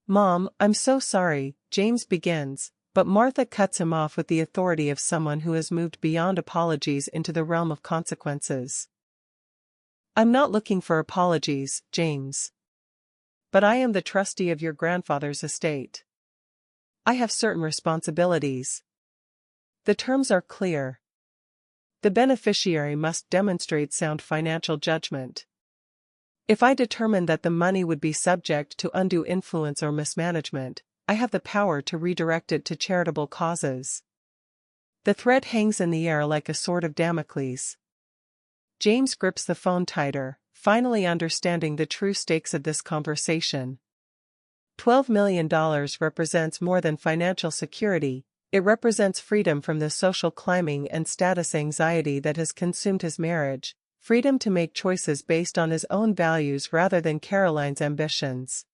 Mom, I'm so sorry, James begins, but Martha cuts him off with the authority of someone who has moved beyond apologies into the realm of consequences. I'm not looking for apologies, James. But I am the trustee of your grandfather's estate. I have certain responsibilities. The terms are clear. The beneficiary must demonstrate sound financial judgment. If I determine that the money would be subject to undue influence or mismanagement, I have the power to redirect it to charitable causes. The threat hangs in the air like a sword of Damocles. James grips the phone tighter, finally understanding the true stakes of this conversation. $12 million represents more than financial security. It represents freedom from the social climbing and status anxiety that has consumed his marriage, freedom to make choices based on his own values rather than Caroline's ambitions.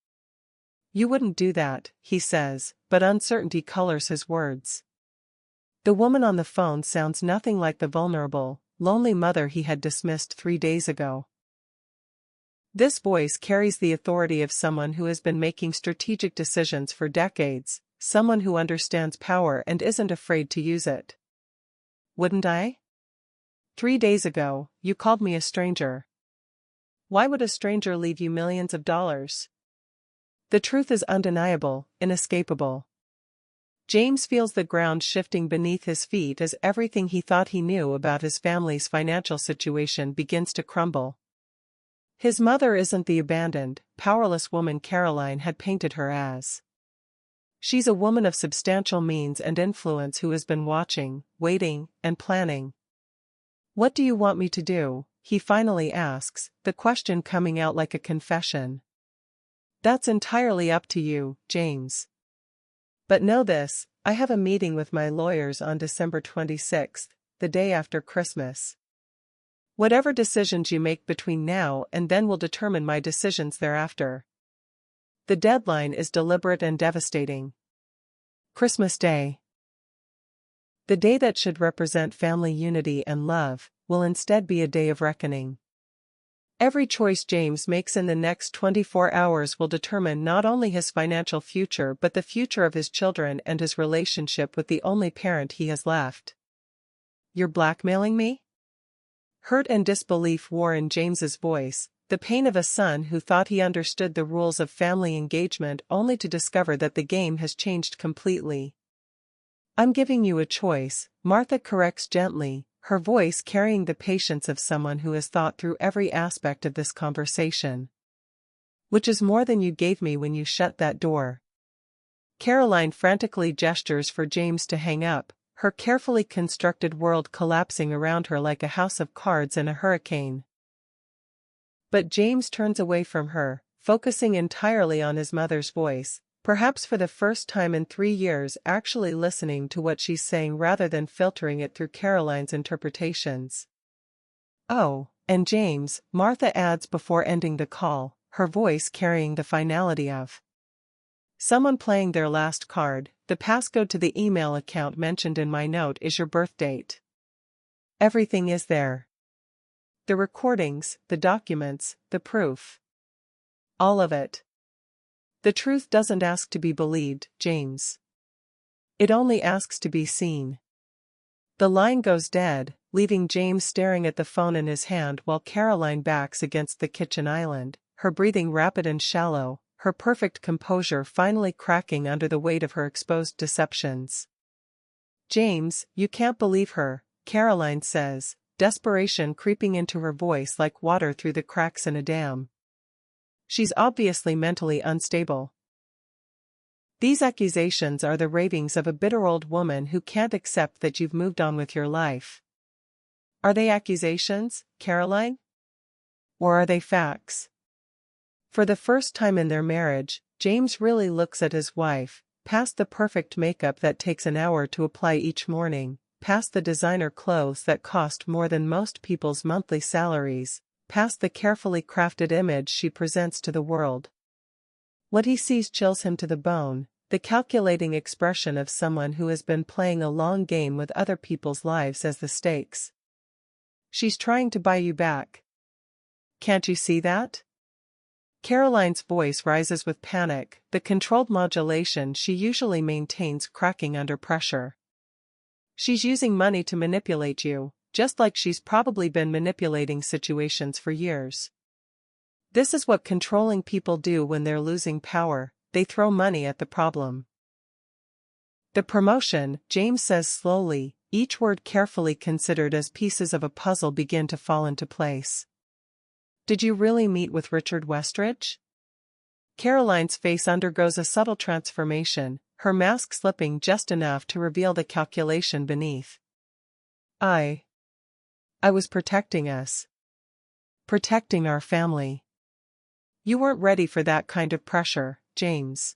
You wouldn't do that, he says, but uncertainty colors his words. The woman on the phone sounds nothing like the vulnerable, lonely mother he had dismissed 3 days ago. This voice carries the authority of someone who has been making strategic decisions for decades, someone who understands power and isn't afraid to use it. Wouldn't I? 3 days ago, you called me a stranger. Why would a stranger leave you millions of dollars? The truth is undeniable, inescapable. James feels the ground shifting beneath his feet as everything he thought he knew about his family's financial situation begins to crumble. His mother isn't the abandoned, powerless woman Caroline had painted her as. She's a woman of substantial means and influence who has been watching, waiting, and planning. What do you want me to do? He finally asks, the question coming out like a confession. That's entirely up to you, James. But know this, I have a meeting with my lawyers on December 26th, the day after Christmas. Whatever decisions you make between now and then will determine my decisions thereafter. The deadline is deliberate and devastating. Christmas Day. The day that should represent family unity and love will instead be a day of reckoning. Every choice James makes in the next 24 hours will determine not only his financial future but the future of his children and his relationship with the only parent he has left. You're blackmailing me? Hurt and disbelief wore in James's voice, the pain of a son who thought he understood the rules of family engagement only to discover that the game has changed completely. I'm giving you a choice, Martha corrects gently, her voice carrying the patience of someone who has thought through every aspect of this conversation. Which is more than you gave me when you shut that door. Caroline frantically gestures for James to hang up, her carefully constructed world collapsing around her like a house of cards in a hurricane. But James turns away from her, focusing entirely on his mother's voice, perhaps for the first time in 3 years actually listening to what she's saying rather than filtering it through Caroline's interpretations. Oh, and James, Martha adds before ending the call, her voice carrying the finality of someone playing their last card. The passcode to the email account mentioned in my note is your birth date. Everything is there. The recordings, the documents, the proof. All of it. The truth doesn't ask to be believed, James. It only asks to be seen. The line goes dead, leaving James staring at the phone in his hand while Caroline backs against the kitchen island, her breathing rapid and shallow, her perfect composure finally cracking under the weight of her exposed deceptions. James, you can't believe her, Caroline says, desperation creeping into her voice like water through the cracks in a dam. She's obviously mentally unstable. These accusations are the ravings of a bitter old woman who can't accept that you've moved on with your life. Are they accusations, Caroline? Or are they facts? For the first time in their marriage, James really looks at his wife, past the perfect makeup that takes an hour to apply each morning, past the designer clothes that cost more than most people's monthly salaries, past the carefully crafted image she presents to the world. What he sees chills him to the bone, the calculating expression of someone who has been playing a long game with other people's lives as the stakes. She's trying to buy you back. Can't you see that? Caroline's voice rises with panic, the controlled modulation she usually maintains cracking under pressure. She's using money to manipulate you, just like she's probably been manipulating situations for years. This is what controlling people do when they're losing power, they throw money at the problem. The promotion, James says slowly, each word carefully considered as pieces of a puzzle begin to fall into place. Did you really meet with Richard Westridge? Caroline's face undergoes a subtle transformation, her mask slipping just enough to reveal the calculation beneath. I was protecting us. Protecting our family. You weren't ready for that kind of pressure, James.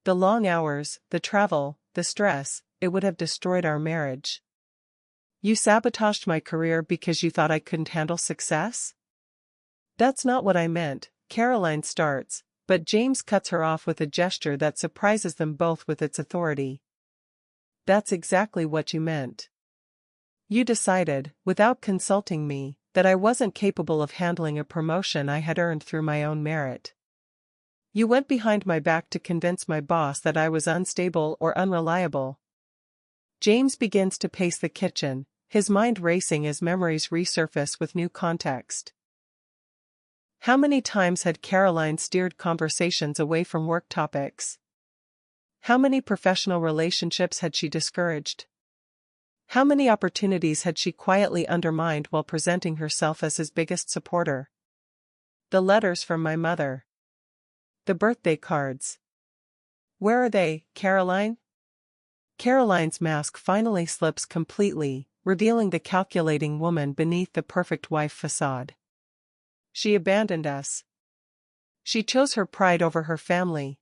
The long hours, the travel, the stress, it would have destroyed our marriage. You sabotaged my career because you thought I couldn't handle success? That's not what I meant, Caroline starts, but James cuts her off with a gesture that surprises them both with its authority. That's exactly what you meant. You decided, without consulting me, that I wasn't capable of handling a promotion I had earned through my own merit. You went behind my back to convince my boss that I was unstable or unreliable. James begins to pace the kitchen, his mind racing as memories resurface with new context. How many times had Caroline steered conversations away from work topics? How many professional relationships had she discouraged? How many opportunities had she quietly undermined while presenting herself as his biggest supporter? The letters from my mother. The birthday cards. Where are they, Caroline? Caroline's mask finally slips completely, revealing the calculating woman beneath the perfect wife facade. She abandoned us. She chose her pride over her family.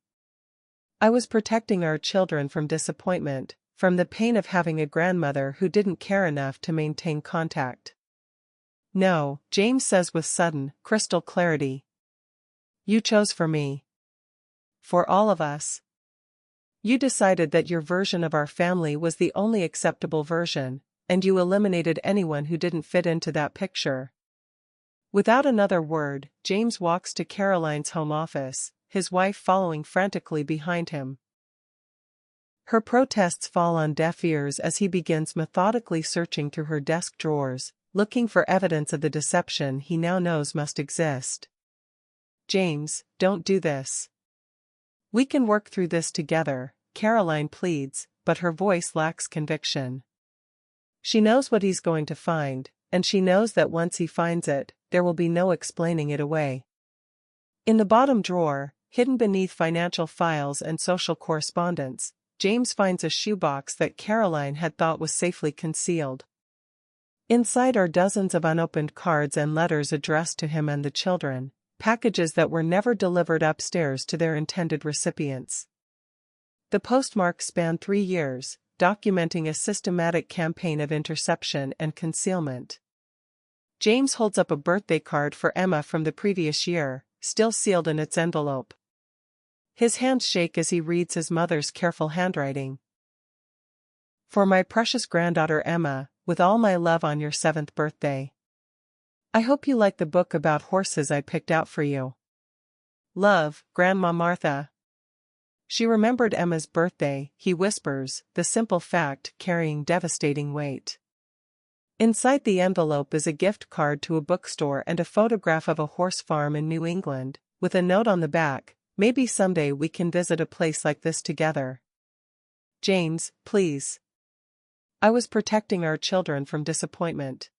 I was protecting our children from disappointment, from the pain of having a grandmother who didn't care enough to maintain contact. No, James says with sudden, crystal clarity. You chose for me. For all of us. You decided that your version of our family was the only acceptable version, and you eliminated anyone who didn't fit into that picture. Without another word, James walks to Caroline's home office, his wife following frantically behind him. Her protests fall on deaf ears as he begins methodically searching through her desk drawers, looking for evidence of the deception he now knows must exist. James, don't do this. We can work through this together, Caroline pleads, but her voice lacks conviction. She knows what he's going to find, and she knows that once he finds it, there will be no explaining it away. In the bottom drawer, hidden beneath financial files and social correspondence, James finds a shoebox that Caroline had thought was safely concealed. Inside are dozens of unopened cards and letters addressed to him and the children, packages that were never delivered upstairs to their intended recipients. The postmarks span 3 years, documenting a systematic campaign of interception and concealment. James holds up a birthday card for Emma from the previous year, still sealed in its envelope. His hands shake as he reads his mother's careful handwriting. For my precious granddaughter Emma, with all my love on your 7th birthday. I hope you like the book about horses I picked out for you. Love, Grandma Martha. She remembered Emma's birthday, he whispers, the simple fact carrying devastating weight. Inside the envelope is a gift card to a bookstore and a photograph of a horse farm in New England, with a note on the back, maybe someday we can visit a place like this together. James, please. I was protecting our children from disappointment.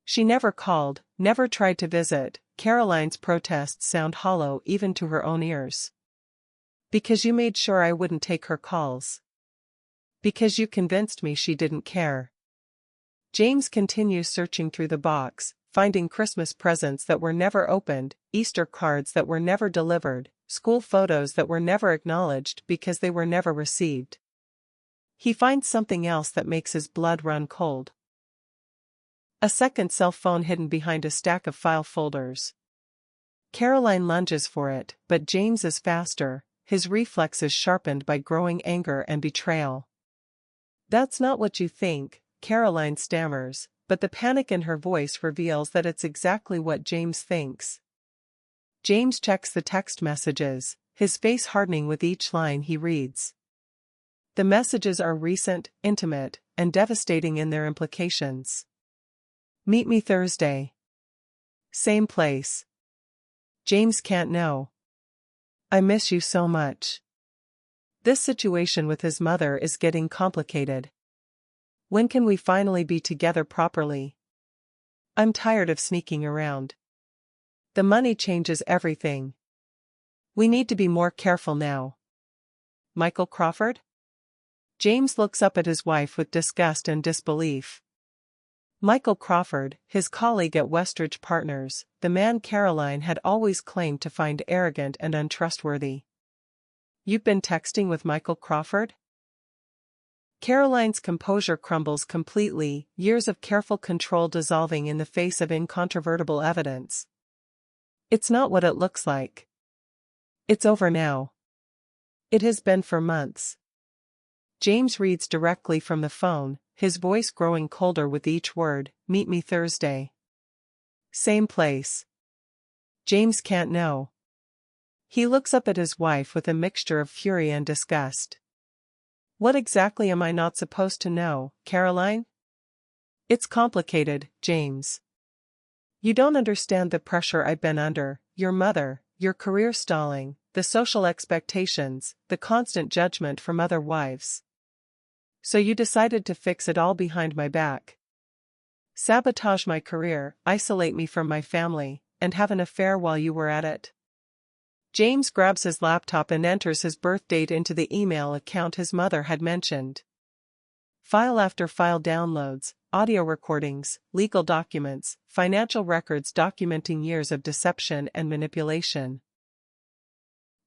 She never called, never tried to visit. Caroline's protests sound hollow even to her own ears. Because you made sure I wouldn't take her calls. Because you convinced me she didn't care. James continues searching through the box, finding Christmas presents that were never opened, Easter cards that were never delivered, school photos that were never acknowledged because they were never received. He finds something else that makes his blood run cold. A second cell phone hidden behind a stack of file folders. Caroline lunges for it, but James is faster, his reflexes sharpened by growing anger and betrayal. That's not what you think, Caroline stammers, but the panic in her voice reveals that it's exactly what James thinks. James checks the text messages, his face hardening with each line he reads. The messages are recent, intimate, and devastating in their implications. Meet me Thursday. Same place. James can't know. I miss you so much. This situation with his mother is getting complicated. When can we finally be together properly? I'm tired of sneaking around. The money changes everything. We need to be more careful now. Michael Crawford? James looks up at his wife with disgust and disbelief. Michael Crawford, his colleague at Westridge Partners, the man Caroline had always claimed to find arrogant and untrustworthy. You've been texting with Michael Crawford? Caroline's composure crumbles completely, years of careful control dissolving in the face of incontrovertible evidence. It's not what it looks like. It's over now. It has been for months. James reads directly from the phone, his voice growing colder with each word. Meet me Thursday. Same place. James can't know. He looks up at his wife with a mixture of fury and disgust. What exactly am I not supposed to know, Caroline? It's complicated, James. You don't understand the pressure I've been under, your mother, your career stalling, the social expectations, the constant judgment from other wives. So you decided to fix it all behind my back. Sabotage my career, isolate me from my family, and have an affair while you were at it. James grabs his laptop and enters his birth date into the email account his mother had mentioned. File after file downloads, audio recordings, legal documents, financial records documenting years of deception and manipulation.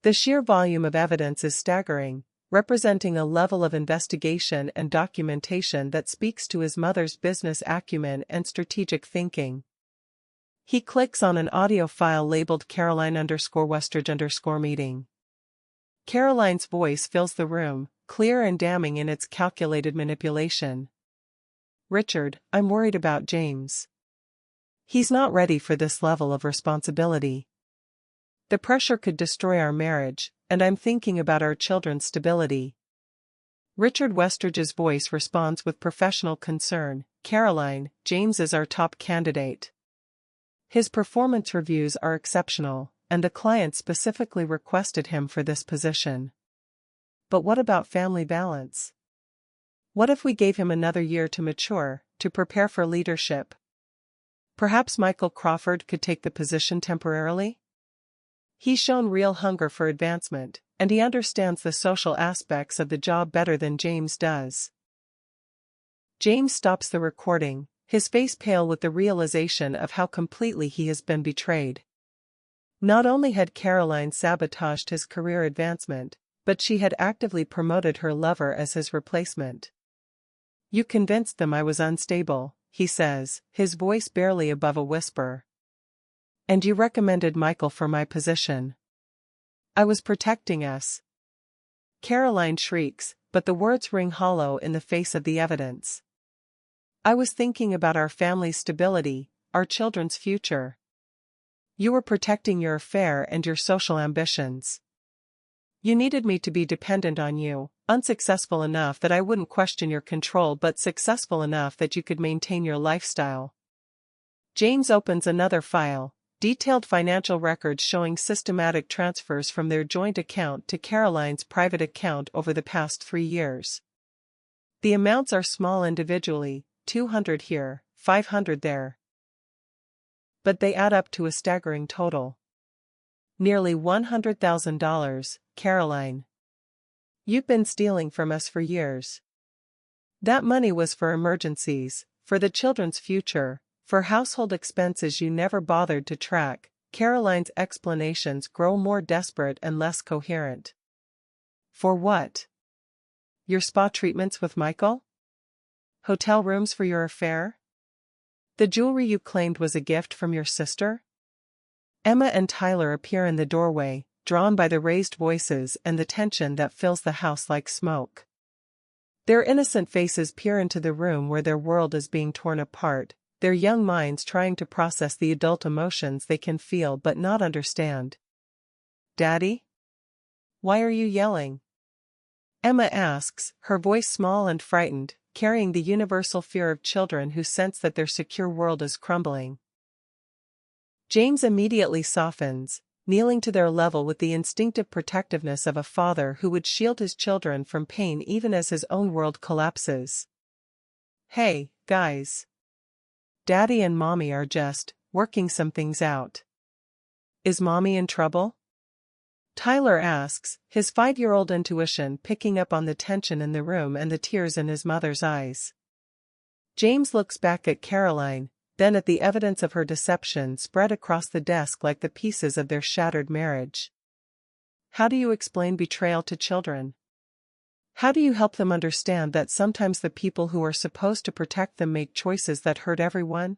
The sheer volume of evidence is staggering, representing a level of investigation and documentation that speaks to his mother's business acumen and strategic thinking. He clicks on an audio file labeled Caroline_Westridge_meeting. Caroline's voice fills the room, clear and damning in its calculated manipulation. Richard, I'm worried about James. He's not ready for this level of responsibility. The pressure could destroy our marriage, and I'm thinking about our children's stability. Richard Westridge's voice responds with professional concern. Caroline, James is our top candidate. His performance reviews are exceptional, and the client specifically requested him for this position. But what about family balance? What if we gave him another year to mature, to prepare for leadership? Perhaps Michael Crawford could take the position temporarily? He's shown real hunger for advancement, and he understands the social aspects of the job better than James does. James stops the recording, his face pale with the realization of how completely he has been betrayed. Not only had Caroline sabotaged his career advancement, but she had actively promoted her lover as his replacement. You convinced them I was unstable, he says, his voice barely above a whisper. And you recommended Michael for my position. I was protecting us. Caroline shrieks, but the words ring hollow in the face of the evidence. I was thinking about our family's stability, our children's future. You were protecting your affair and your social ambitions. You needed me to be dependent on you, unsuccessful enough that I wouldn't question your control but successful enough that you could maintain your lifestyle. James opens another file, detailed financial records showing systematic transfers from their joint account to Caroline's private account over the past 3 years. The amounts are small individually, 200 here, 500 there. But they add up to a staggering total. Nearly $100,000, Caroline. You've been stealing from us for years. That money was for emergencies, for the children's future, for household expenses you never bothered to track. Caroline's explanations grow more desperate and less coherent. For what? Your spa treatments with Michael? Hotel rooms for your affair? The jewelry you claimed was a gift from your sister? Emma and Tyler appear in the doorway, drawn by the raised voices and the tension that fills the house like smoke. Their innocent faces peer into the room where their world is being torn apart, their young minds trying to process the adult emotions they can feel but not understand. Daddy? Why are you yelling? Emma asks, her voice small and frightened, carrying the universal fear of children who sense that their secure world is crumbling. James immediately softens, kneeling to their level with the instinctive protectiveness of a father who would shield his children from pain even as his own world collapses. Hey, guys. Daddy and Mommy are just working some things out. Is Mommy in trouble? Tyler asks, his 5-year-old intuition picking up on the tension in the room and the tears in his mother's eyes. James looks back at Caroline, then at the evidence of her deception spread across the desk like the pieces of their shattered marriage. How do you explain betrayal to children? How do you help them understand that sometimes the people who are supposed to protect them make choices that hurt everyone?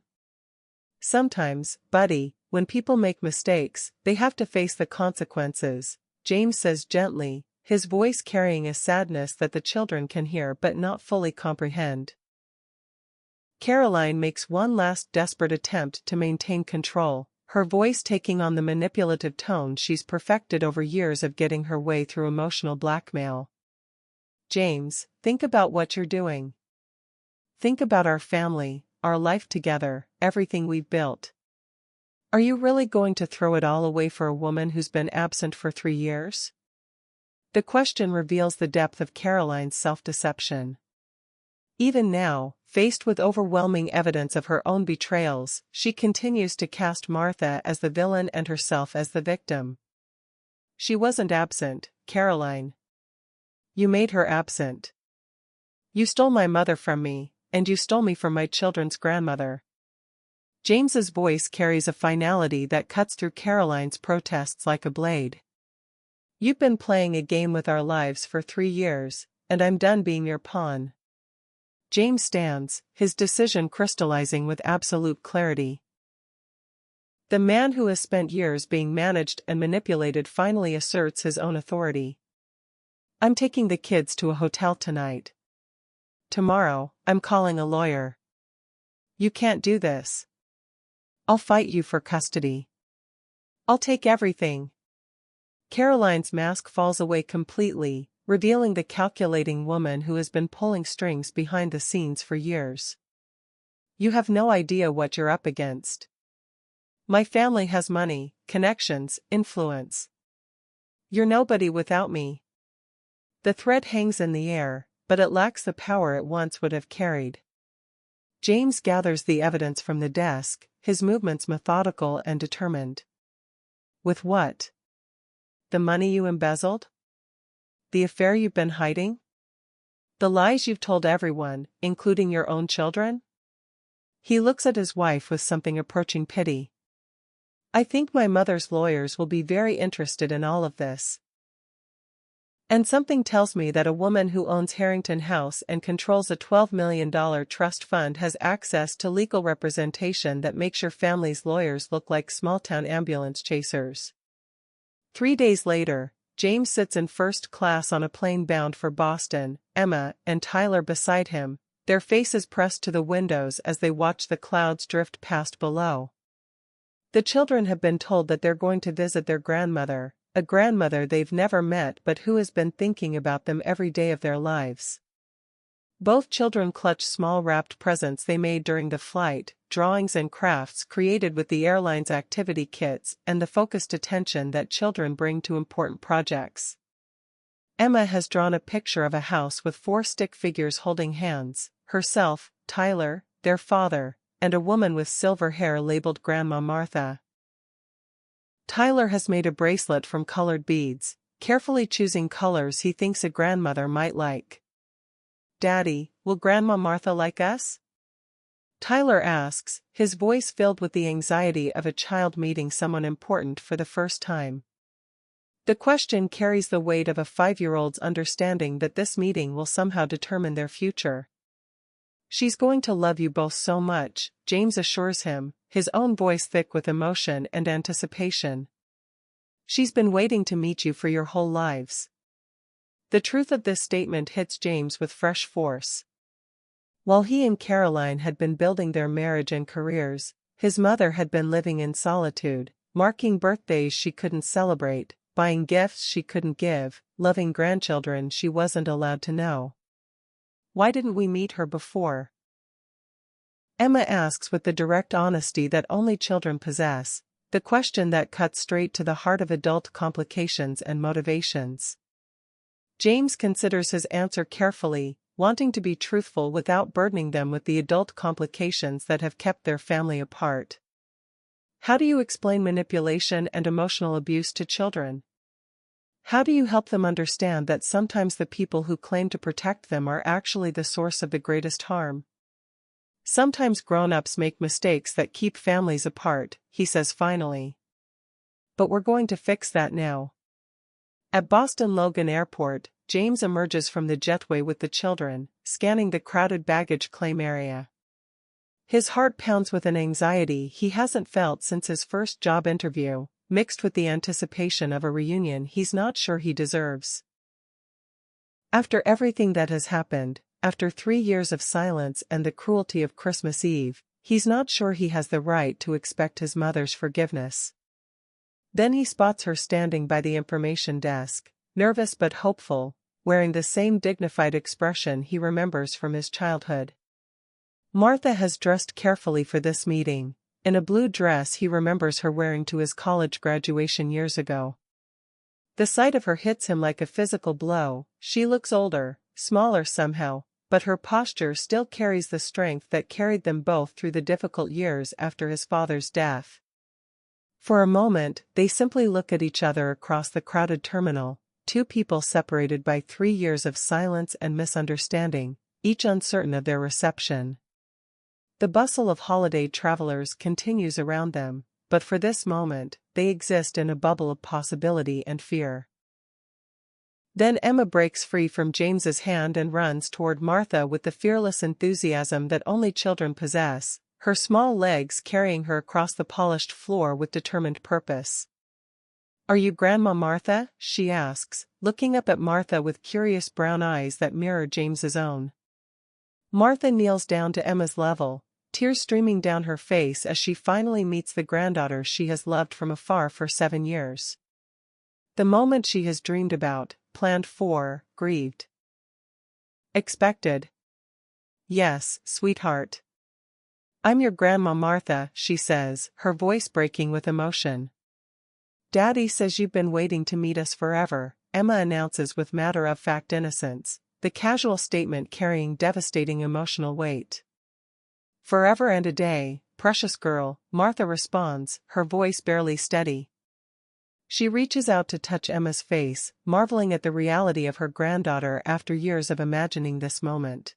Sometimes, buddy, when people make mistakes, they have to face the consequences, James says gently, his voice carrying a sadness that the children can hear but not fully comprehend. Caroline makes one last desperate attempt to maintain control, her voice taking on the manipulative tone she's perfected over years of getting her way through emotional blackmail. James, think about what you're doing. Think about our family, our life together, everything we've built. Are you really going to throw it all away for a woman who's been absent for 3 years? The question reveals the depth of Caroline's self-deception. Even now, faced with overwhelming evidence of her own betrayals, she continues to cast Martha as the villain and herself as the victim. She wasn't absent, Caroline. You made her absent. You stole my mother from me, and you stole me from my children's grandmother. James's voice carries a finality that cuts through Caroline's protests like a blade. You've been playing a game with our lives for 3 years, and I'm done being your pawn. James stands, his decision crystallizing with absolute clarity. The man who has spent years being managed and manipulated finally asserts his own authority. I'm taking the kids to a hotel tonight. Tomorrow, I'm calling a lawyer. You can't do this. I'll fight you for custody. I'll take everything. Caroline's mask falls away completely, revealing the calculating woman who has been pulling strings behind the scenes for years. You have no idea what you're up against. My family has money, connections, influence. You're nobody without me. The threat hangs in the air, but it lacks the power it once would have carried. James gathers the evidence from the desk, his movements methodical and determined. With what? The money you embezzled? The affair you've been hiding? The lies you've told everyone, including your own children? He looks at his wife with something approaching pity. I think my mother's lawyers will be very interested in all of this. And something tells me that a woman who owns Harrington House and controls a $12 million trust fund has access to legal representation that makes your family's lawyers look like small-town ambulance chasers. 3 days later, James sits in first class on a plane bound for Boston, Emma and Tyler beside him, their faces pressed to the windows as they watch the clouds drift past below. The children have been told that they're going to visit their grandmother, a grandmother they've never met but who has been thinking about them every day of their lives. Both children clutch small wrapped presents they made during the flight, drawings and crafts created with the airline's activity kits and the focused attention that children bring to important projects. Emma has drawn a picture of a house with 4 stick figures holding hands, herself, Tyler, their father, and a woman with silver hair labeled Grandma Martha. Tyler has made a bracelet from colored beads, carefully choosing colors he thinks a grandmother might like. Daddy, will Grandma Martha like us? Tyler asks, his voice filled with the anxiety of a child meeting someone important for the first time. The question carries the weight of a 5-year-old's understanding that this meeting will somehow determine their future. She's going to love you both so much, James assures him, his own voice thick with emotion and anticipation. She's been waiting to meet you for your whole lives. The truth of this statement hits James with fresh force. While he and Caroline had been building their marriage and careers, his mother had been living in solitude, marking birthdays she couldn't celebrate, buying gifts she couldn't give, loving grandchildren she wasn't allowed to know. Why didn't we meet her before? Emma asks with the direct honesty that only children possess, the question that cuts straight to the heart of adult complications and motivations. James considers his answer carefully, wanting to be truthful without burdening them with the adult complications that have kept their family apart. How do you explain manipulation and emotional abuse to children? How do you help them understand that sometimes the people who claim to protect them are actually the source of the greatest harm? Sometimes grown-ups make mistakes that keep families apart, he says finally. But we're going to fix that now. At Boston Logan Airport, James emerges from the jetway with the children, scanning the crowded baggage claim area. His heart pounds with an anxiety he hasn't felt since his first job interview, mixed with the anticipation of a reunion he's not sure he deserves. After everything that has happened, after 3 years of silence and the cruelty of Christmas Eve, he's not sure he has the right to expect his mother's forgiveness. Then he spots her standing by the information desk, nervous but hopeful, wearing the same dignified expression he remembers from his childhood. Martha has dressed carefully for this meeting, in a blue dress he remembers her wearing to his college graduation years ago. The sight of her hits him like a physical blow. She looks older, smaller somehow, but her posture still carries the strength that carried them both through the difficult years after his father's death. For a moment, they simply look at each other across the crowded terminal, 2 people separated by 3 years of silence and misunderstanding, each uncertain of their reception. The bustle of holiday travelers continues around them, but for this moment, they exist in a bubble of possibility and fear. Then Emma breaks free from James's hand and runs toward Martha with the fearless enthusiasm that only children possess, her small legs carrying her across the polished floor with determined purpose. "Are you Grandma Martha?" she asks, looking up at Martha with curious brown eyes that mirror James's own. Martha kneels down to Emma's level, tears streaming down her face as she finally meets the granddaughter she has loved from afar for 7 years. The moment she has dreamed about, planned for, grieved. Expected. "Yes, sweetheart. I'm your Grandma Martha," she says, her voice breaking with emotion. "Daddy says you've been waiting to meet us forever," Emma announces with matter-of-fact innocence, the casual statement carrying devastating emotional weight. "Forever and a day, precious girl," Martha responds, her voice barely steady. She reaches out to touch Emma's face, marveling at the reality of her granddaughter after years of imagining this moment.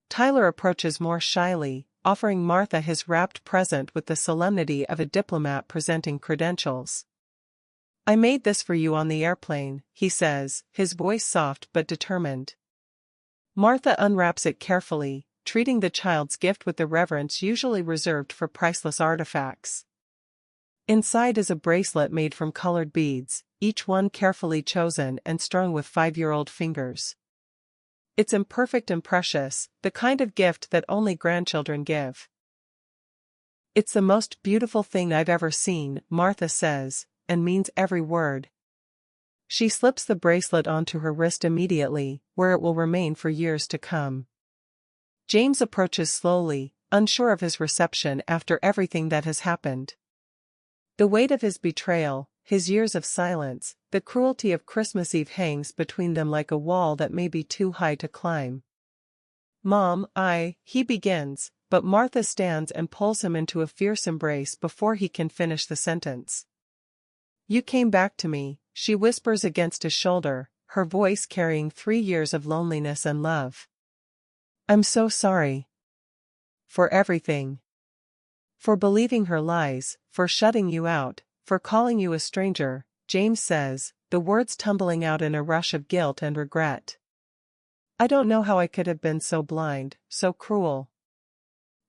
Tyler approaches more shyly, offering Martha his wrapped present with the solemnity of a diplomat presenting credentials. "I made this for you on the airplane," he says, his voice soft but determined. Martha unwraps it carefully, treating the child's gift with the reverence usually reserved for priceless artifacts. Inside is a bracelet made from colored beads, each one carefully chosen and strung with 5-year-old fingers. It's imperfect and precious, the kind of gift that only grandchildren give. "It's the most beautiful thing I've ever seen," Martha says, and means every word. She slips the bracelet onto her wrist immediately, where it will remain for years to come. James approaches slowly, unsure of his reception after everything that has happened. The weight of his betrayal, his years of silence, the cruelty of Christmas Eve hangs between them like a wall that may be too high to climb. "Mom, he begins, but Martha stands and pulls him into a fierce embrace before he can finish the sentence. "You came back to me," she whispers against his shoulder, her voice carrying 3 years of loneliness and love. "I'm so sorry. For everything. For believing her lies, for shutting you out, for calling you a stranger," James says, the words tumbling out in a rush of guilt and regret. "I don't know how I could have been so blind, so cruel.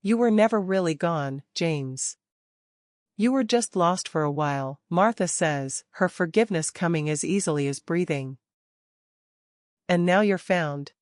You were never really gone, James. You were just lost for a while," Martha says, her forgiveness coming as easily as breathing. "And now you're found."